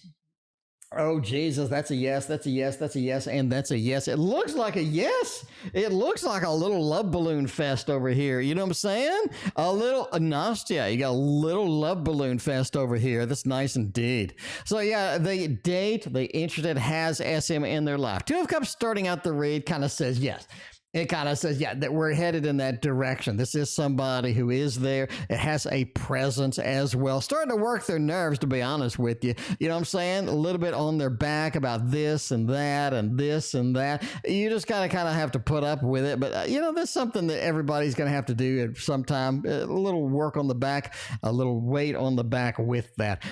Oh, Jesus, that's a yes, that's a yes, that's a yes, and that's a yes. It looks like a yes. It looks like a little love balloon fest over here. You know what I'm saying? A little, Nastya, you got a little love balloon fest over here. That's nice indeed. So, yeah, the date, the interested has SM in their life. 2 of Cups starting out the read kind of says yes. It kind of says, yeah, that we're headed in that direction. This is somebody who is there. It has a presence as well. Starting to work their nerves, to be honest with you. You know what I'm saying? A little bit on their back about this and that and this and that. You just kind of have to put up with it. But, that's something that everybody's going to have to do at some time. A little work on the back, a little weight on the back with that.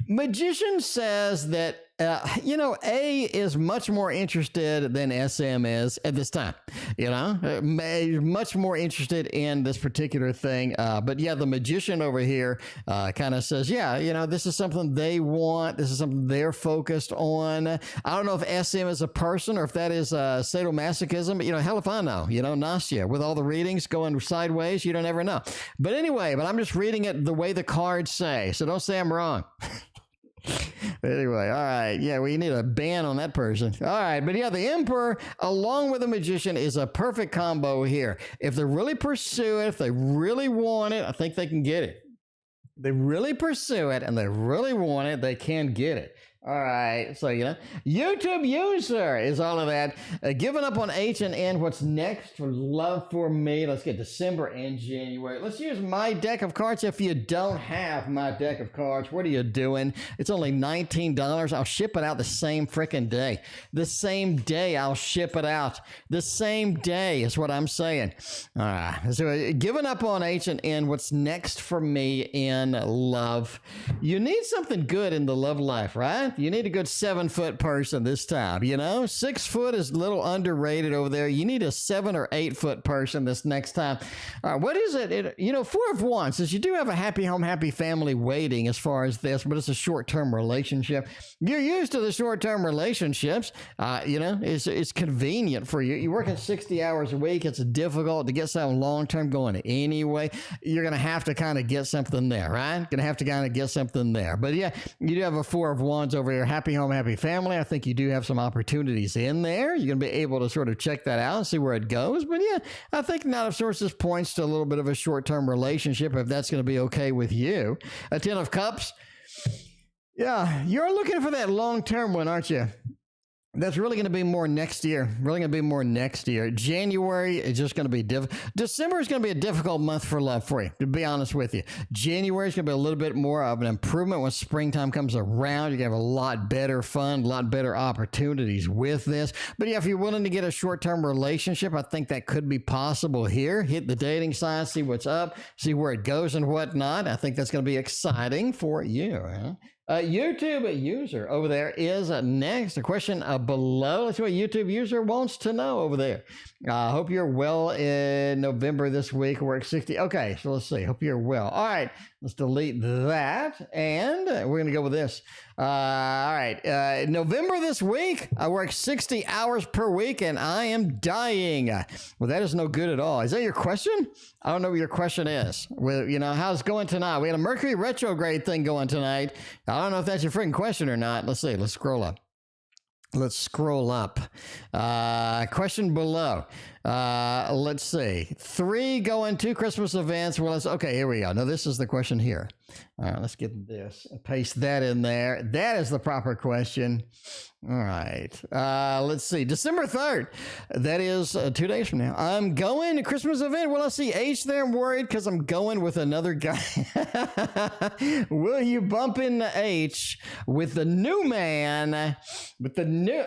Magician says that A is much more interested than SM is at this time, much more interested in this particular thing. But yeah, the Magician over here kind of says, this is something they want. This is something they're focused on. I don't know if SM is a person or if that is sadomasochism, but hell if I know, Nastya, with all the readings going sideways, you don't ever know. But anyway, I'm just reading it the way the cards say, so don't say I'm wrong. Anyway, all right. Yeah, we need a ban on that person. All right. But yeah, the Emperor along with the Magician is a perfect combo here. If they really pursue it, if they really want it, I think they can get it. They really pursue it and they really want it, they can get it. All right, so, YouTube user is all of that. Giving up on H and N. What's next for love for me? Let's get December and January. Let's use my deck of cards. If you don't have my deck of cards, what are you doing? It's only $19. I'll ship it out the same freaking day. The same day I'll ship it out. The same day is what I'm saying. All right, so giving up on H and N. What's next for me in love? You need something good in the love life, right? You need a good 7-foot person this time, 6 foot is a little underrated over there. You need a 7 or 8 foot person this next time. All right, what is it? 4 of Wands says you do have a happy home, happy family waiting as far as this, but it's a short-term relationship. You're used to the short-term relationships. It's convenient for you. You're working 60 hours a week. It's difficult to get something long-term going anyway. You're going to have to kind of get something there, right? Going to have to kind of get something there. But yeah, you do have a 4 of Wands over here. Happy home, happy family. I think you do have some opportunities in there. You're going to be able to sort of check that out and see where it goes. But yeah, I think Knight of Swords just points to a little bit of a short-term relationship, if that's going to be okay with you. A 10 of Cups. Yeah, you're looking for that long-term one, aren't you? That's really going to be more next year. Really going to be more next year. January is just going to be difficult. December is going to be a difficult month for love for you, to be honest with you. January is going to be a little bit more of an improvement when springtime comes around. You're going to have a lot better fun, a lot better opportunities with this. But yeah, if you're willing to get a short-term relationship, I think that could be possible here. Hit the dating site, see what's up, see where it goes and whatnot. I think that's going to be exciting for you. Huh? YouTube user over there is next. A question below. Let's see what YouTube user wants to know over there. I hope you're well in November this week. Work 60. Okay, so let's see. Hope you're well. All right, let's delete that. And we're going to go with this. All right, November this week, I work 60 hours per week and I am dying. Well, that is no good at all. Is that your question? I don't know what your question is. Well, you know, how's it going tonight? We had a Mercury retrograde thing going tonight. I don't know if that's your freaking question or not. Let's see. Let's scroll up. Let's scroll up. Question below. Let's see. 3 going to Christmas events. Well, okay, here we go. No, this is the question here. All right, let's get this and paste that in there. That is the proper question. All right. Let's see. December 3rd. That is 2 days from now. I'm going to Christmas event. Will I see H there? I'm worried because I'm going with another guy. Will you bump into H with the new man?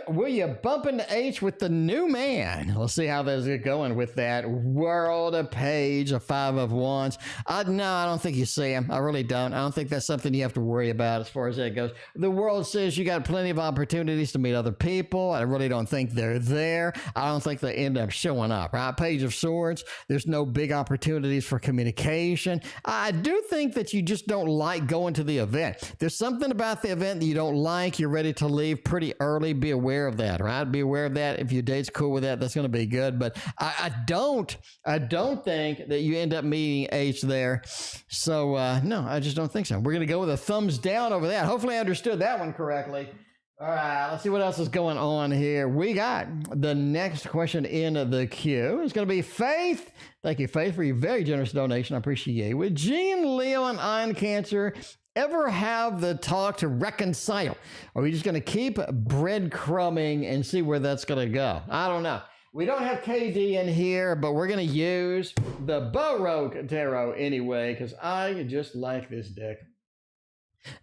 Will you bump into H with the new man? Let's see how this is going with that world page of 5 of Wands. No, I don't think you see him. I really don't. I don't think that's something you have to worry about as far as that goes. The world says you got plenty of opportunities to meet other people. I really don't think they're there. I don't think they end up showing up, right? Page of Swords. There's no big opportunities for communication. I do think that you just don't like going to the event. There's something about the event that you don't like. You're ready to leave pretty early. Be aware of that, right? Be aware of that. If your date's cool with that, that's going to be good. But I don't think that you end up meeting H there. So no, I just don't think so. We're going to go with a thumbs down over that. Hopefully I understood that one correctly. All right, let's see what else is going on here. We got the next question in the queue. It's going to be Faith. Thank you, Faith, for your very generous donation. I appreciate it. With Gene, Leo, and Iron Cancer, ever have the talk to reconcile? Or are we just going to keep breadcrumbing and see where that's going to go? I don't know. We don't have KD in here, but we're going to use the Baroque Tarot anyway, because I just like this deck.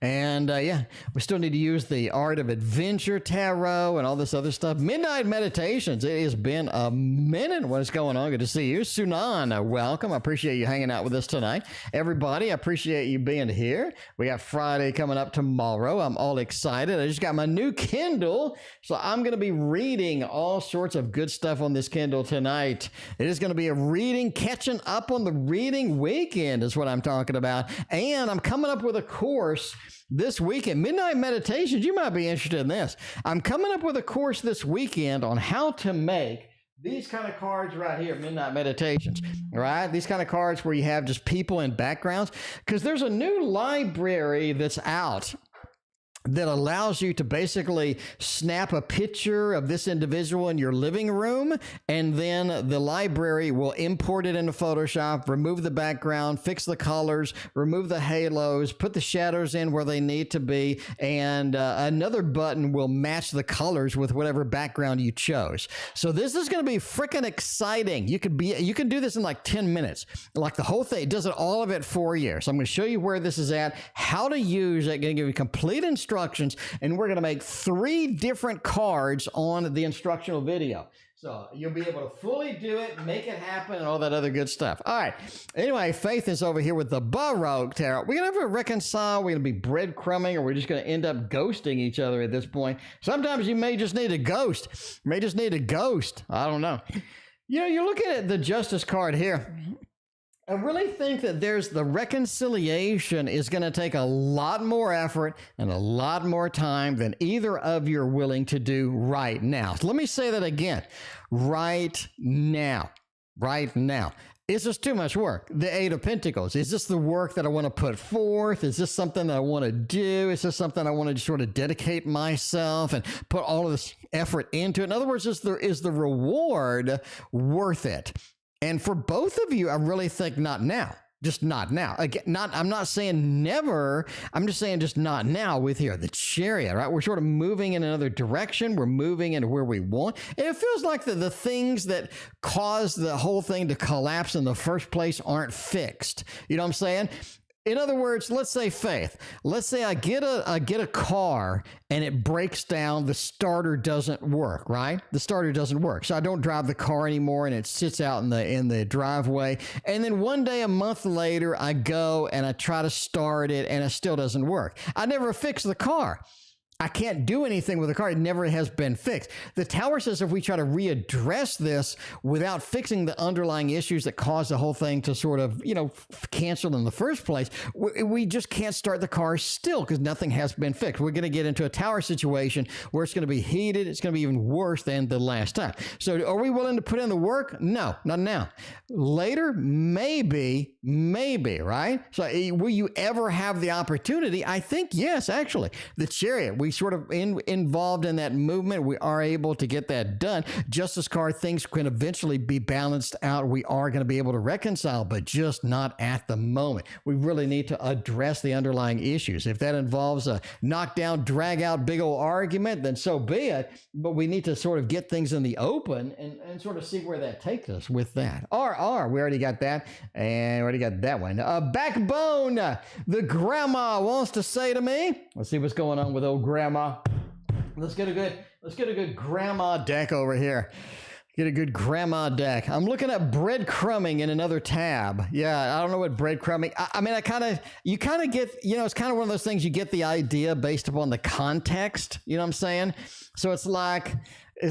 And yeah, we still need to use the Art of Adventure Tarot and all this other stuff. Midnight Meditations. It has been a minute. What is going on? Good to see you. Sunan, welcome. I appreciate you hanging out with us tonight. Everybody, I appreciate you being here. We got Friday coming up tomorrow. I'm all excited. I just got my new Kindle, so I'm going to be reading all sorts of good stuff on this Kindle tonight. It is going to be a reading, catching up on the reading weekend is what I'm talking about. And I'm coming up with a course this weekend. Midnight Meditations, you might be interested in this. I'm coming up with a course this weekend on how to make these kind of cards right here, Midnight Meditations, right? These kind of cards where you have just people in backgrounds, because there's a new library that's out that allows you to basically snap a picture of this individual in your living room, and then the library will import it into Photoshop, remove the background, fix the colors, remove the halos, put the shadows in where they need to be, and another button will match the colors with whatever background you chose. So this is going to be freaking exciting. You can do this in like 10 minutes. Like the whole thing, it does all of it for you. So I'm going to show you where this is at, how to use it, going to give you complete instructions, and we're going to make 3 different cards on the instructional video. So you'll be able to fully do it, make it happen, and all that other good stuff. All right. Anyway, Faith is over here with the Baroque Tarot. We're going to have a reconcile. We're going to be breadcrumbing, or we're just going to end up ghosting each other at this point. Sometimes you may just need a ghost. You may just need a ghost. I don't know. You know, you're looking at the Justice card here. I really think that there's the reconciliation is going to take a lot more effort and a lot more time than either of you are willing to do right now. So let me say that again. Right now. Right now. It's just too much work. The 8 of Pentacles. Is this the work that I want to put forth? Is this something that I want to do? Is this something I want to sort of dedicate myself and put all of this effort into it? In other words, is the reward worth it? And for both of you, I really think not now. Just not now. Again, I'm not saying never. I'm just saying just not now with here. The Chariot, right? We're sort of moving in another direction. We're moving into where we want. And it feels like the things that caused the whole thing to collapse in the first place aren't fixed. You know what I'm saying? In other words, let's say faith. Let's say I get a car and it breaks down. The starter doesn't work, right? The starter doesn't work. So I don't drive the car anymore and it sits out in the driveway. And then one day, a month later, I go and I try to start it and it still doesn't work. I never fix the car. I can't do anything with the car. It never has been fixed. The tower says if we try to readdress this without fixing the underlying issues that caused the whole thing to sort of, cancel in the first place, we just can't start the car still because nothing has been fixed. We're going to get into a tower situation where it's going to be heated. It's going to be even worse than the last time. So are we willing to put in the work? No, not now. Later, maybe, right? So will you ever have the opportunity? I think yes, actually. The Chariot, we sort of involved in that movement. We are able to get that done. Justice card, things can eventually be balanced out. We are going to be able to reconcile, but just not at the moment. We really need to address the underlying issues. If that involves a knockdown, drag out, big old argument, then so be it. But we need to sort of get things in the open and sort of see where that takes us with that. R, we already got that. And we already got that one. Backbone, the grandma wants to say to me. Let's see what's going on with old grandma. Let's get a good grandma deck over here. Get a good grandma deck. I'm looking at breadcrumbing in another tab. Yeah, I don't know what breadcrumbing. I mean, you kind of get, it's kind of one of those things you get the idea based upon the context. You know what I'm saying? So it's like,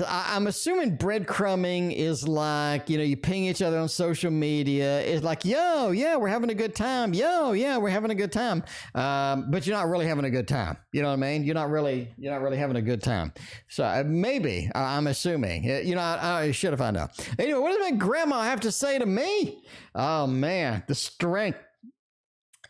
I'm assuming breadcrumbing is like, you ping each other on social media. It's like, yo, yeah, we're having a good time. Yo, yeah, we're having a good time. But you're not really having a good time. You know what I mean? You're not really having a good time. So maybe, I'm assuming, I should have found out. Anyway, what does my grandma have to say to me? Oh man, the strength.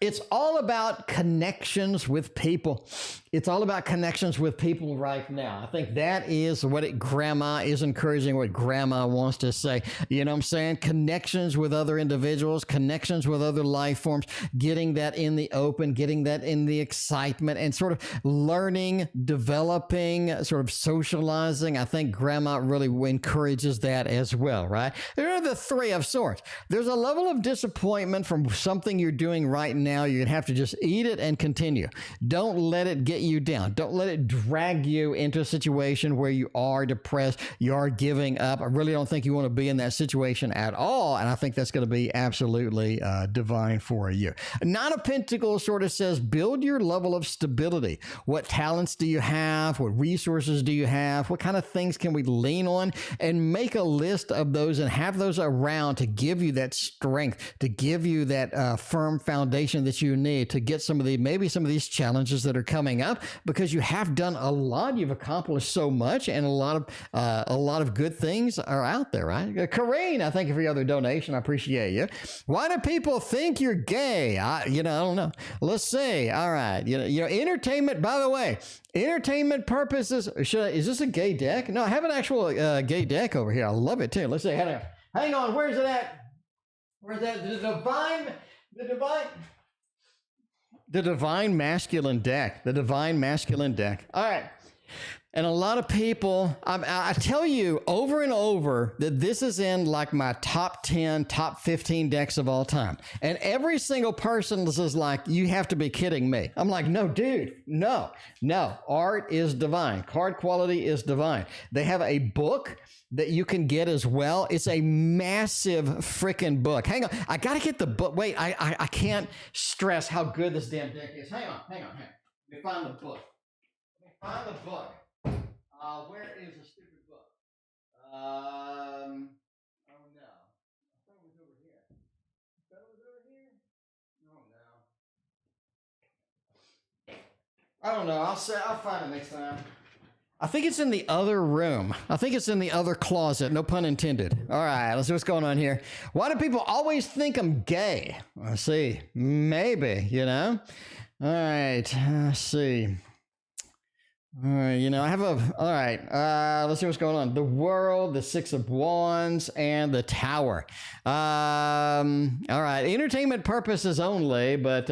It's all about connections with people. It's all about connections with people right now. I think that is what grandma is encouraging, what grandma wants to say. You know what I'm saying? Connections with other individuals, connections with other life forms, getting that in the open, getting that in the excitement, and sort of learning, developing, sort of socializing. I think grandma really encourages that as well, right? There are the three of sorts. There's a level of disappointment from something you're doing right now. You're going to have to just eat it and continue. Don't let it get you down. Don't let it drag you into a situation where you are depressed, you are giving up. I really don't think you want to be in that situation at all, and I think that's going to be absolutely divine for you. Nine of Pentacles sort of says, build your level of stability. What talents do you have? What resources do you have? What kind of things can we lean on? And make a list of those and have those around to give you that strength, to give you that firm foundation that you need to get maybe some of these challenges that are coming up, because you have done a lot, you've accomplished so much, and a lot of good things are out there, right? Carine, I thank you for your other donation. I appreciate you. Why do people think you're gay? I don't know. Let's see. All right. Entertainment, by the way, entertainment purposes. Is this a gay deck? No, I have an actual gay deck over here. I love it too. Let's see. Hang on. Where's it at? Where's that? The divine masculine deck. The divine masculine deck. All right. And a lot of people, I tell you over and over that this is in like my top 10, top 15 decks of all time. And every single person is like, you have to be kidding me. I'm like, no, dude, no. Art is divine. Card quality is divine. They have a book that you can get as well. It's a massive freaking book. Hang on. I got to get the book. Wait, I can't stress how good this damn deck is. Hang on. Let me find the book. Where is the stupid book? Oh no. I thought it was over here. Oh no. I don't know. I'll find it next time. I think it's in the other room. I think it's in the other closet. No pun intended. All right, let's see what's going on here. Why do people always think I'm gay? Let's see. Maybe, All right, let's see. You know, I have all right, let's see what's going on. The World, the Six of Wands, and the Tower. All right, entertainment purposes only, but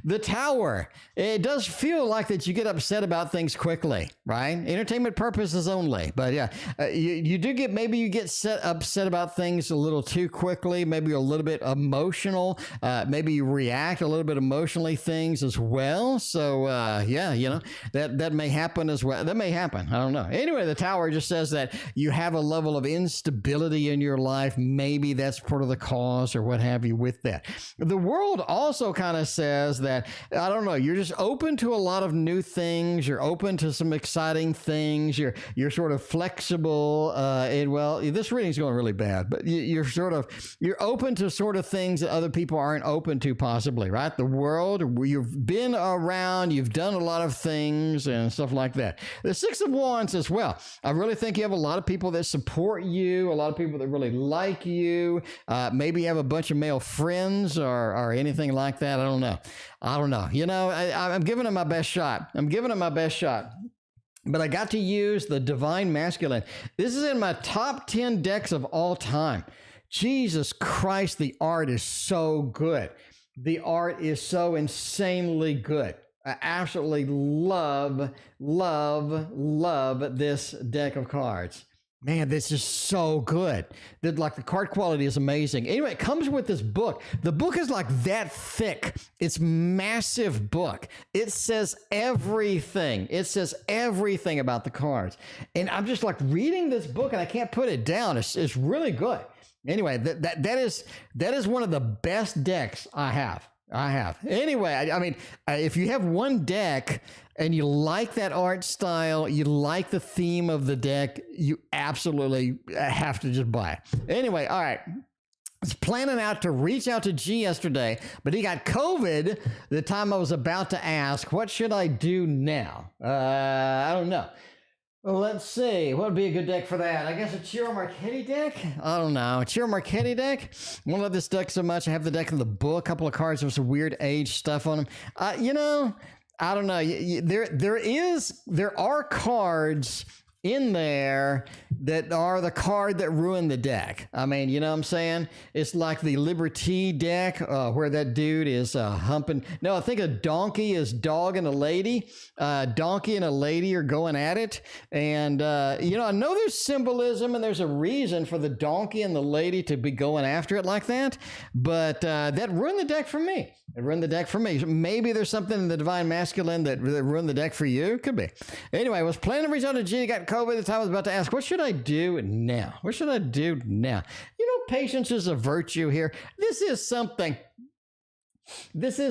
the Tower, it does feel like that you get upset about things quickly, right? Entertainment purposes only, but yeah, you do get, maybe you get upset about things a little too quickly, maybe you're a little bit emotional, maybe you react a little bit emotionally things as well. So yeah, you know, that may happen as well. That may happen. I don't know. Anyway, the Tower just says that you have a level of instability in your life. Maybe that's part of the cause or what have you with that. The World also kind of says that, I don't know, you're just open to a lot of new things. You're open to some exciting things. You're sort of flexible. And well, this reading's going really bad, but you're open to sort of things that other people aren't open to possibly, right? The World, you've been around, you've done a lot of things and stuff like that. The Six of Wands as well. I really think you have a lot of people that support you, a lot of people that really like you. Maybe you have a bunch of male friends or anything like that. I don't know. You know, I'm giving it my best shot. But I got to use the Divine Masculine. This is in my top 10 decks of all time. Jesus Christ, the art is so good. The art is so insanely good. I absolutely love this deck of cards. Man, this is so good. Like the card quality is amazing. Anyway, it comes with this book. The book is like that thick. It's massive book. It says everything. It says everything about the cards. And I'm just like reading this book and I can't put it down. It's really good. Anyway, that is one of the best decks I have. Anyway, I mean, if you have one deck and you like that art style, you like the theme of the deck, you absolutely have to just buy it. Anyway, all right. I was planning out to reach out to G yesterday, but he got COVID the time I was about to ask, what should I do now? I don't know. Well, let's see. What would be a good deck for that? I guess a Ciro Marchetti deck? I don't know. A Ciro Marchetti deck? I love this deck so much. I have the deck in the book. A couple of cards with some weird age stuff on them. You know, I don't know. There are cards in there that are the card that ruined the deck. I mean, you know what I'm saying? It's like the Liberty deck where that dude is humping. No, I think a donkey is dogging a lady. Donkey and a lady are going at it. And, you know, I know there's symbolism and there's a reason for the donkey and the lady to be going after it like that. But that ruined the deck for me. It ruined the deck for me. Maybe there's something in the Divine Masculine that ruined the deck for you. Could be. Anyway, I was planning to reach out to G. Got COVID at the time. I was about to ask, what should I do now? What should I do now? You know, patience is a virtue here. This is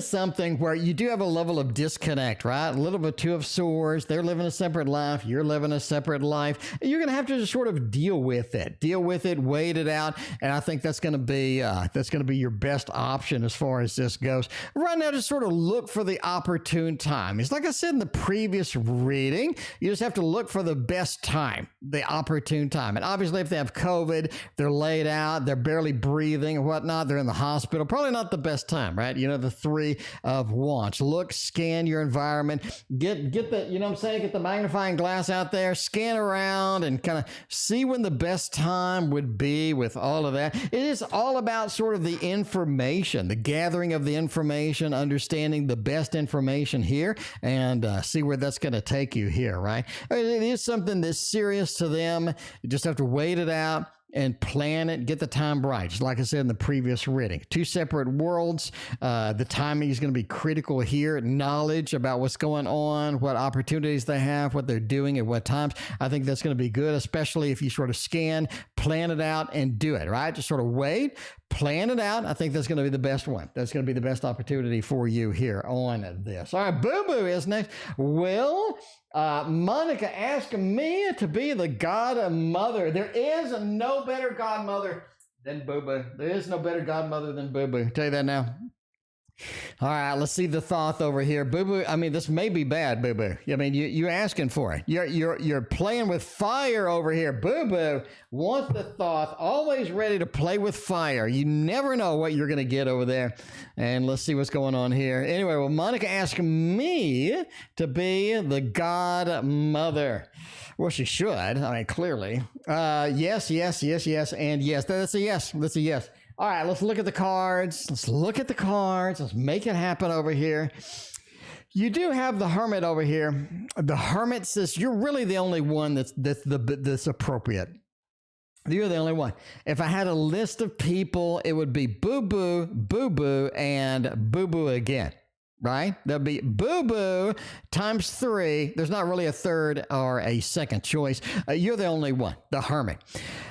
something where you do have a level of disconnect, right? A little bit Two of Swords. They're living a separate life. You're living a separate life. You're going to have to just sort of deal with it, wait it out. And I think that's going to be your best option as far as this goes. Right now, just sort of look for the opportune time. It's like I said in the previous reading, you just have to look for the best time, the opportune time. And obviously, if they have COVID, they're laid out, they're barely breathing and whatnot, they're in the hospital, probably not the best time, right? You know, the Three of Wands. Look, scan your environment, get the, you know what I'm saying, get the magnifying glass out there, scan around and kind of see when the best time would be with all of that. It is all about sort of the information, the gathering of the information, understanding the best information here, and see where that's going to take you here, right? It is something that's serious to them. You just have to wait it out and plan it, get the time right. Just like I said in the previous reading, two separate worlds. The timing is going to be critical here. Knowledge about what's going on, what opportunities they have, what they're doing at what times. I think that's going to be good, especially if you sort of scan, plan it out, and do it, right? Just sort of wait, plan it out. I think that's going to be the best one. That's going to be the best opportunity for you here on this. All right, BooBoo is next. Well, Monica asked me to be the Godmother. There is no better Godmother than BooBoo. There is no better Godmother than BooBoo. I'll tell you that now. All right, let's see the thoth over here. BooBoo, I mean, this may be bad, BooBoo. I mean, you're asking for it. You're playing with fire over here. BooBoo wants the thoth, always ready to play with fire. You never know what you're going to get over there. And let's see what's going on here. Anyway, well, Monica asked me to be the godmother. Well, she should. I mean, clearly. Yes, and yes. That's a yes. That's a yes. All right, let's look at the cards. Let's look at the cards. Let's make it happen over here. You do have the hermit over here. The hermit says you're really the only one that's appropriate. You're the only one. If I had a list of people, it would be BooBoo, BooBoo, and BooBoo again. Right? There'll be BooBoo times 3. There's not really a third or a second choice. You're the only one, the hermit.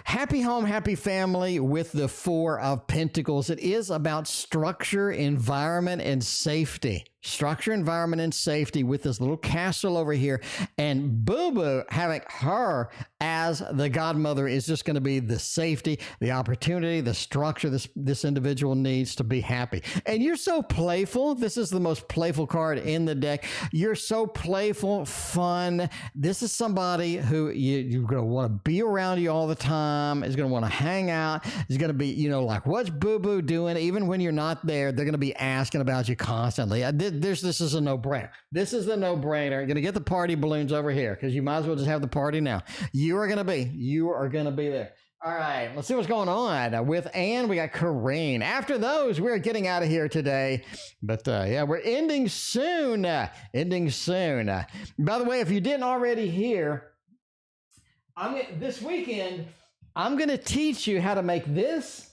Happy home, happy family with the 4 of Pentacles. It is about structure, environment, and safety. Structure, environment, and safety with this little castle over here. And BooBoo having her as the godmother is just going to be the safety, the opportunity, the structure this individual needs to be happy. And you're so playful. This is the most playful card in the deck. You're so playful, fun. This is somebody who you're going to want to be around you all the time. Is going to want to hang out. Is going to be, you know, like, what's BooBoo doing? Even when you're not there, they're going to be asking about you constantly. This is a no-brainer. This is the no-brainer. You're going to get the party balloons over here because you might as well just have the party now. You are going to be there. All right, let's see what's going on with Anne. We got Carine. After those, we're getting out of here today. But yeah, we're ending soon. By the way, if you didn't already hear, this weekend, I'm going to teach you how to make this.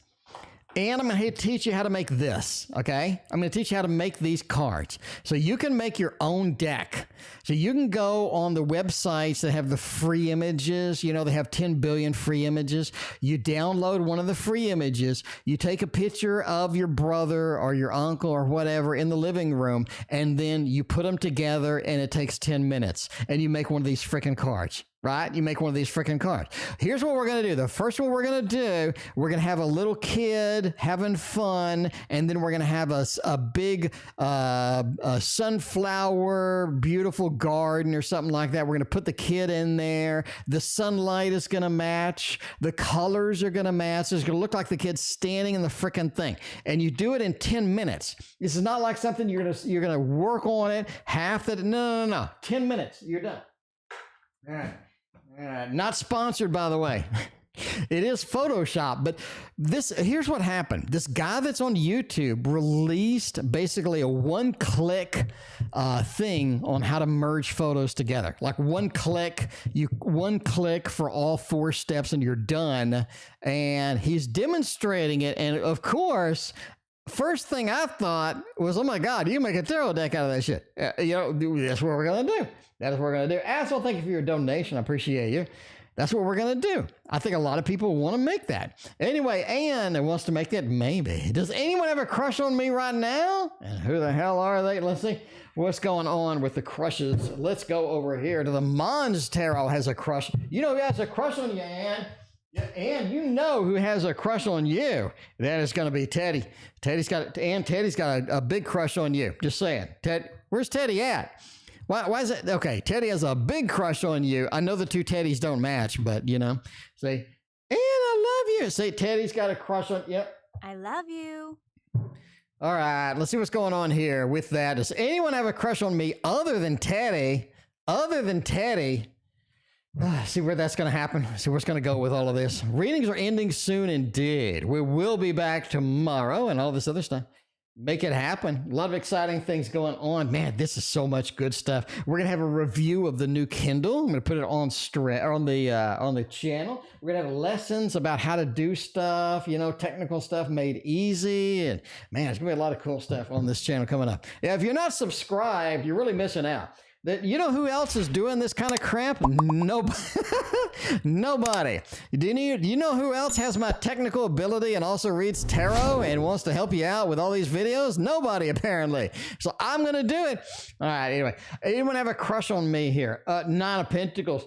And I'm going to teach you how to make this, okay? I'm going to teach you how to make these cards. So you can make your own deck. So you can go on the websites that have the free images. You know, they have 10 billion free images. You download one of the free images. You take a picture of your brother or your uncle or whatever in the living room, and then you put them together, and it takes 10 minutes. And you make one of these freaking cards. Right? You make one of these freaking cards. Here's what we're going to do. The first one we're going to do, we're going to have a little kid having fun, and then we're going to have a big sunflower, beautiful garden or something like that. We're going to put the kid in there. The sunlight is going to match. The colors are going to match. It's going to look like the kid's standing in the freaking thing. And you do it in 10 minutes. This is not like something you're going to work on it half the, no. 10 minutes. You're done. All right. Not sponsored, by the way. It is Photoshop, but here's what happened. This guy that's on YouTube released basically a one-click thing on how to merge photos together. Like one click for all 4 steps and you're done. And he's demonstrating it. And of course, first thing I thought was, oh my God, you can make a tarot deck out of that shit. You know, that's what we're going to do. That is what we're going to do. Asshole, thank you for your donation. I appreciate you. That's what we're going to do. I think a lot of people want to make that. Anyway, Anne wants to make that maybe. Does anyone have a crush on me right now? And who the hell are they? Let's see what's going on with the crushes. Let's go over here to the Mons Tarot has a crush. You know who has a crush on you, Anne? Yeah, Anne, you know who has a crush on you. That is going to be Teddy. Teddy's got a big crush on you. Just saying. Ted, where's Teddy at? Why is it? Okay, Teddy has a big crush on you. I know the two Teddys don't match, but, you know, say, Anne, I love you. Say, Teddy's got a crush on you. I love you. All right, let's see what's going on here with that. Does anyone have a crush on me other than Teddy? See where that's going to happen. See where it's going to go with all of this. Readings are ending soon indeed. We will be back tomorrow and all this other stuff. Make it happen. A lot of exciting things going on. Man, this is so much good stuff. We're gonna have a review of the new Kindle. I'm gonna put it on the channel. We're gonna have lessons about how to do stuff, you know, technical stuff made easy. And man, there's gonna be a lot of cool stuff on this channel coming up. Yeah, if you're not subscribed, you're really missing out. You know who else is doing this kind of crap? Nobody. Nobody. Do you know who else has my technical ability and also reads tarot and wants to help you out with all these videos? Nobody, apparently. So I'm going to do it. All right, anyway. Anyone have a crush on me here? 9 of Pentacles.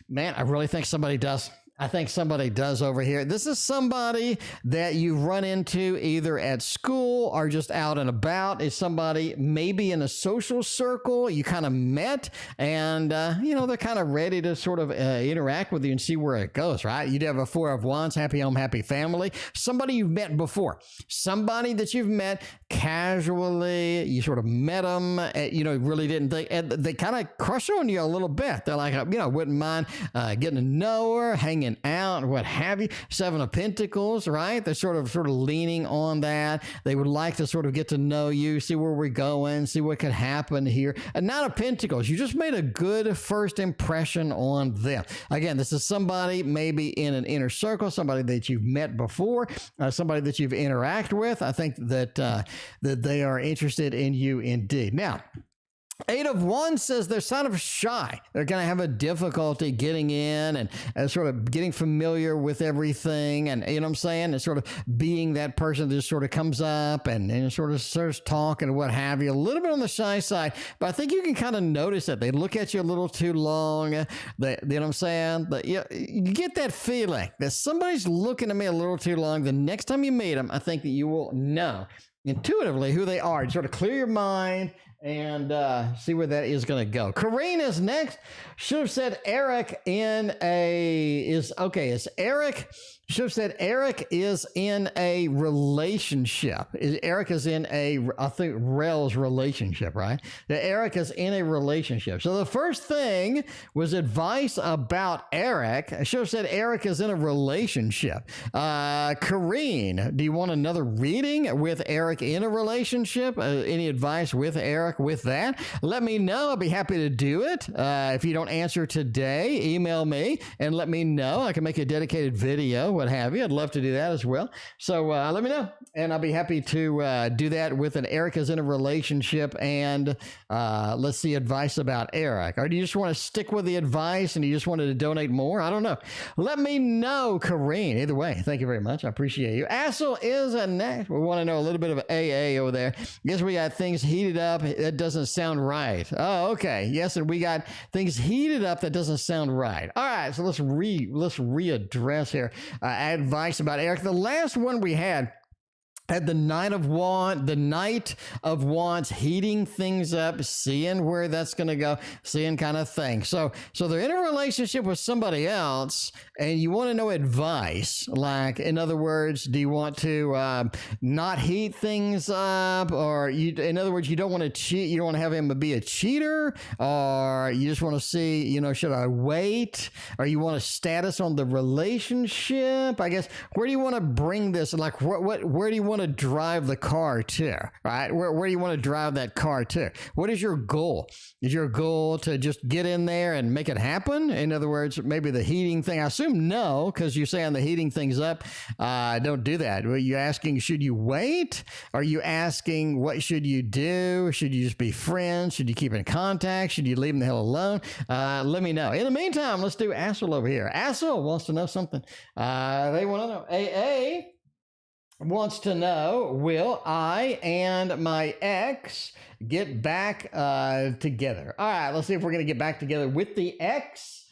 Man, I really think somebody does. I think somebody does over here. This is somebody that you run into either at school or just out and about. It's somebody maybe in a social circle you kind of met, and they're kind of ready to sort of interact with you and see where it goes, right? You'd have a Four of Wands, happy home, happy family. Somebody you've met before, somebody that you've met casually. You sort of met them, really didn't think, and they kind of crush on you a little bit. They're like, wouldn't mind getting to know her, hanging out, what have you. Seven of Pentacles, right? They're sort of leaning on that. They would like to sort of get to know you, see where we're going, see what could happen here. And Nine of Pentacles, you just made a good first impression on them. Again, this is somebody maybe in an inner circle, somebody that you've met before, somebody that you've interacted with. I think that that they are interested in you indeed. Now, Eight of Wands says they're sort of shy. They're going to have a difficulty getting in and sort of getting familiar with everything. And you know what I'm saying? And sort of being that person that just sort of comes up and sort of starts talking and what have you. A little bit on the shy side, but I think you can kind of notice that they look at you a little too long. You know what I'm saying? You get that feeling that somebody's looking at me a little too long. The next time you meet them, I think that you will know intuitively who they are. You sort of clear your mind and see where that is going to go. Carine is next. Should have said Eric is Eric. Should have said Eric is in a relationship. Eric is in I think Rel's relationship, right? Eric is in a relationship. So the first thing was advice about Eric. I should have said Eric is in a relationship. Carine, do you want another reading with Eric in a relationship? Any advice with Eric with that? Let me know. I'll be happy to do it. If you don't answer today, email me and let me know. I can make a dedicated video, what have you. I'd love to do that as well. So let me know, and I'll be happy to do that with an Eric is in a relationship. And let's see, advice about Eric. Or do you just want to stick with the advice and you just wanted to donate more? I don't know. Let me know, Carine. Either way, thank you very much. I appreciate you. Assel is next. We want to know a little bit of AA over there. Guess we got things heated up. That doesn't sound right. Oh, okay. Yes, and we got things heated up. That doesn't sound right. All right, so let's readdress here. Advice about Eric. The last one we had the Knight of Wands, heating things up, seeing where that's going to go, seeing kind of thing. So they're in a relationship with somebody else, and you want to know advice. Like, in other words, do you want to not heat things up, or in other words, you don't want to cheat. You don't want to have him be a cheater, or you just want to see, should I wait, or you want a status on the relationship? I guess, where do you want to bring this? Like, where do you want to drive the car to, right? Where do you want to drive that car to? What is your goal? Is your goal to just get in there and make it happen? In other words, maybe the heating thing. I assume no, because you're saying the heating things up. Don't do that. Are you asking, should you wait? Are you asking, what should you do? Should you just be friends? Should you keep in contact? Should you leave them the hell alone? Let me know. In the meantime, let's do Assel over here. Assel wants to know something. They want to know. AA wants to know, will I and my ex get back together? All right, let's see if we're going to get back together with the ex.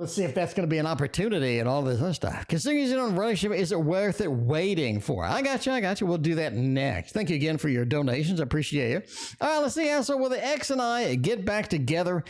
Let's see if that's going to be an opportunity and all this other stuff. Considering he's in a relationship, is it worth it waiting for? I got you. We'll do that next. Thank you again for your donations. I appreciate you. All right, let's see. So will the ex and I get back together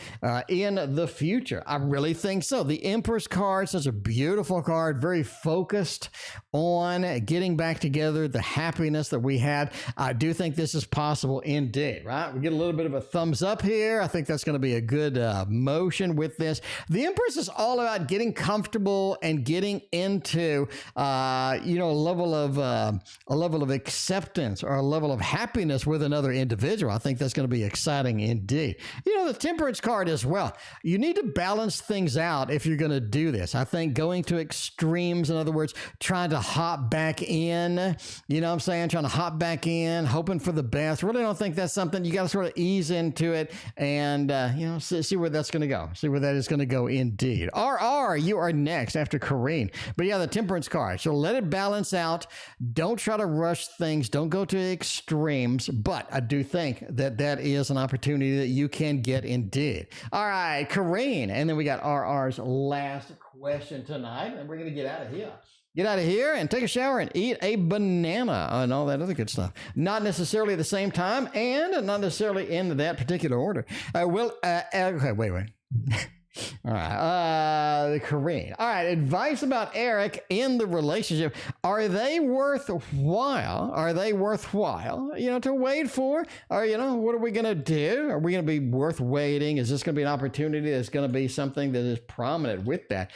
in the future? I really think so. The Empress card, such a beautiful card, very focused on getting back together, the happiness that we had. I do think this is possible indeed, right? We get a little bit of a thumbs up here. I think that's going to be a good motion with this. The Empress is all about getting comfortable and getting into, a level of acceptance or a level of happiness with another individual. I think that's going to be exciting indeed. The Temperance card as well. You need to balance things out if you're going to do this. I think going to extremes, in other words, trying to hop back in, trying to hop back in, hoping for the best. Really don't think that's something you got to sort of ease into it and, see where that's going to go. See where that is going to go indeed. RR, you are next after Carine. But yeah, the Temperance card. So let it balance out. Don't try to rush things. Don't go to extremes. But I do think that is an opportunity that you can get indeed. All right, Carine. And then we got RR's last question tonight, and we're going to get out of here. Get out of here and take a shower and eat a banana and all that other good stuff. Not necessarily at the same time and not necessarily in that particular order. Okay, wait. All right, Carine. All right, advice about Eric in the relationship. Are they worthwhile? Are they worthwhile, to wait for? Or, what are we going to do? Are we going to be worth waiting? Is this going to be an opportunity that's going to be something that is prominent with that?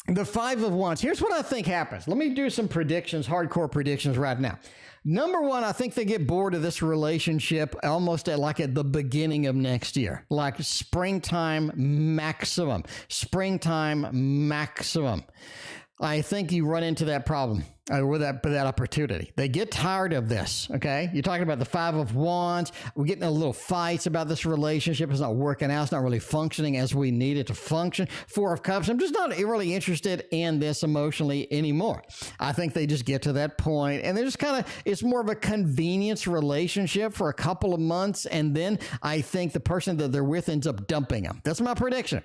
The Five of Wands. Here's what I think happens. Let me do some predictions, hardcore predictions right now. Number one, I think they get bored of this relationship almost at the beginning of next year, like springtime maximum. I think you run into that problem with that opportunity. They get tired of this, okay? You're talking about the Five of Wands. We're getting a little fights about this relationship. It's not working out. It's not really functioning as we need it to function. Four of Cups. I'm just not really interested in this emotionally anymore. I think they just get to that point, and they're just it's more of a convenience relationship for a couple of months, and then I think the person that they're with ends up dumping them. That's my prediction.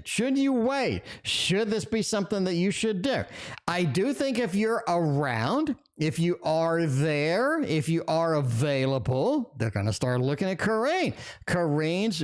Should you wait? Should this be something that you should do? I do think if you're around, if you are there, if you are available, they're going to start looking at Carine. Carine's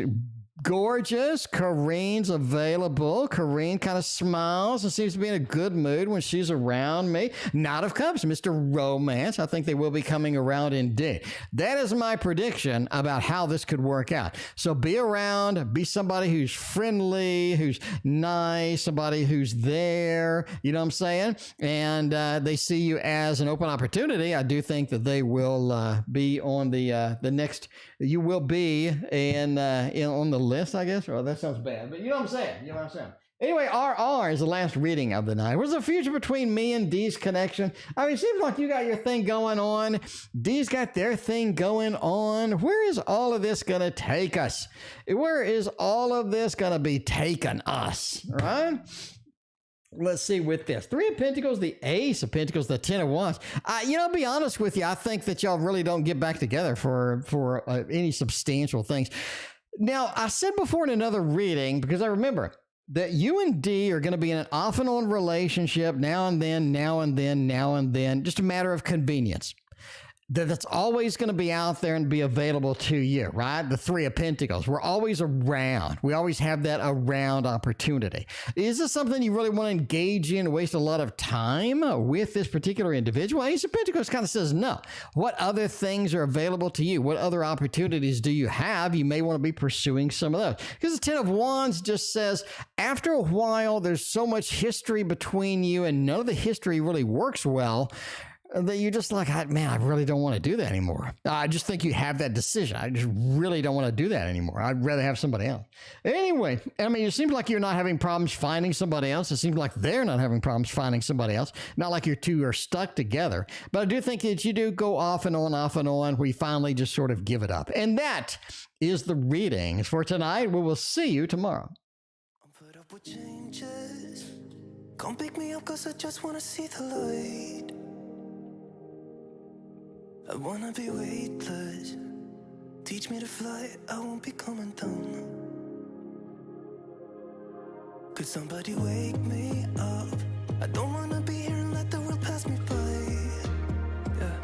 gorgeous. Carine's available. Carine kind of smiles and seems to be in a good mood when she's around me. Knight of Cups, Mr. Romance. I think they will be coming around indeed. That is my prediction about how this could work out. So be around, be somebody who's friendly, who's nice, somebody who's there, you know what I'm saying? And they see you as an open opportunity. I do think that they will be on the next, you will be on the list, I guess. Oh, that sounds bad, but you know what I'm saying. Anyway, RR is the last reading of the night. What's the future between me and Dee's connection? I mean, it seems like you got your thing going on. Dee's got their thing going on. Where is all of this going to take us? Where is all of this going to be taking us, right? Let's see with this. Three of Pentacles, the Ace of Pentacles, the Ten of Wands. To be honest with you, I think that y'all really don't get back together for any substantial things. Now, I said before in another reading, because I remember that you and D are going to be in an off and on relationship now and then, just a matter of convenience. That's always going to be out there and be available to you, right? The Three of Pentacles. We're always around. We always have that around opportunity. Is this something you really want to engage in, waste a lot of time with this particular individual? Ace of Pentacles kind of says no. What other things are available to you? What other opportunities do you have? You may want to be pursuing some of those. Because the Ten of Wands just says, after a while, there's so much history between you and none of the history really works well, that you're just like, man, I really don't want to do that anymore. I just think you have that decision. I just really don't want to do that anymore. I'd rather have somebody else. Anyway, I mean, it seems like you're not having problems finding somebody else. It seems like they're not having problems finding somebody else. Not like you two are stuck together. But I do think that you do go off and on, where you finally just sort of give it up. And that is the readings for tonight. We will see you tomorrow. I'm put up with changes. Come pick me up, 'cause I just want to see the light. I wanna be weightless. Teach me to fly, I won't be coming down. Could somebody wake me up? I don't wanna be here and let the world pass me by. Yeah.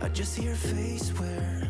I just see your face where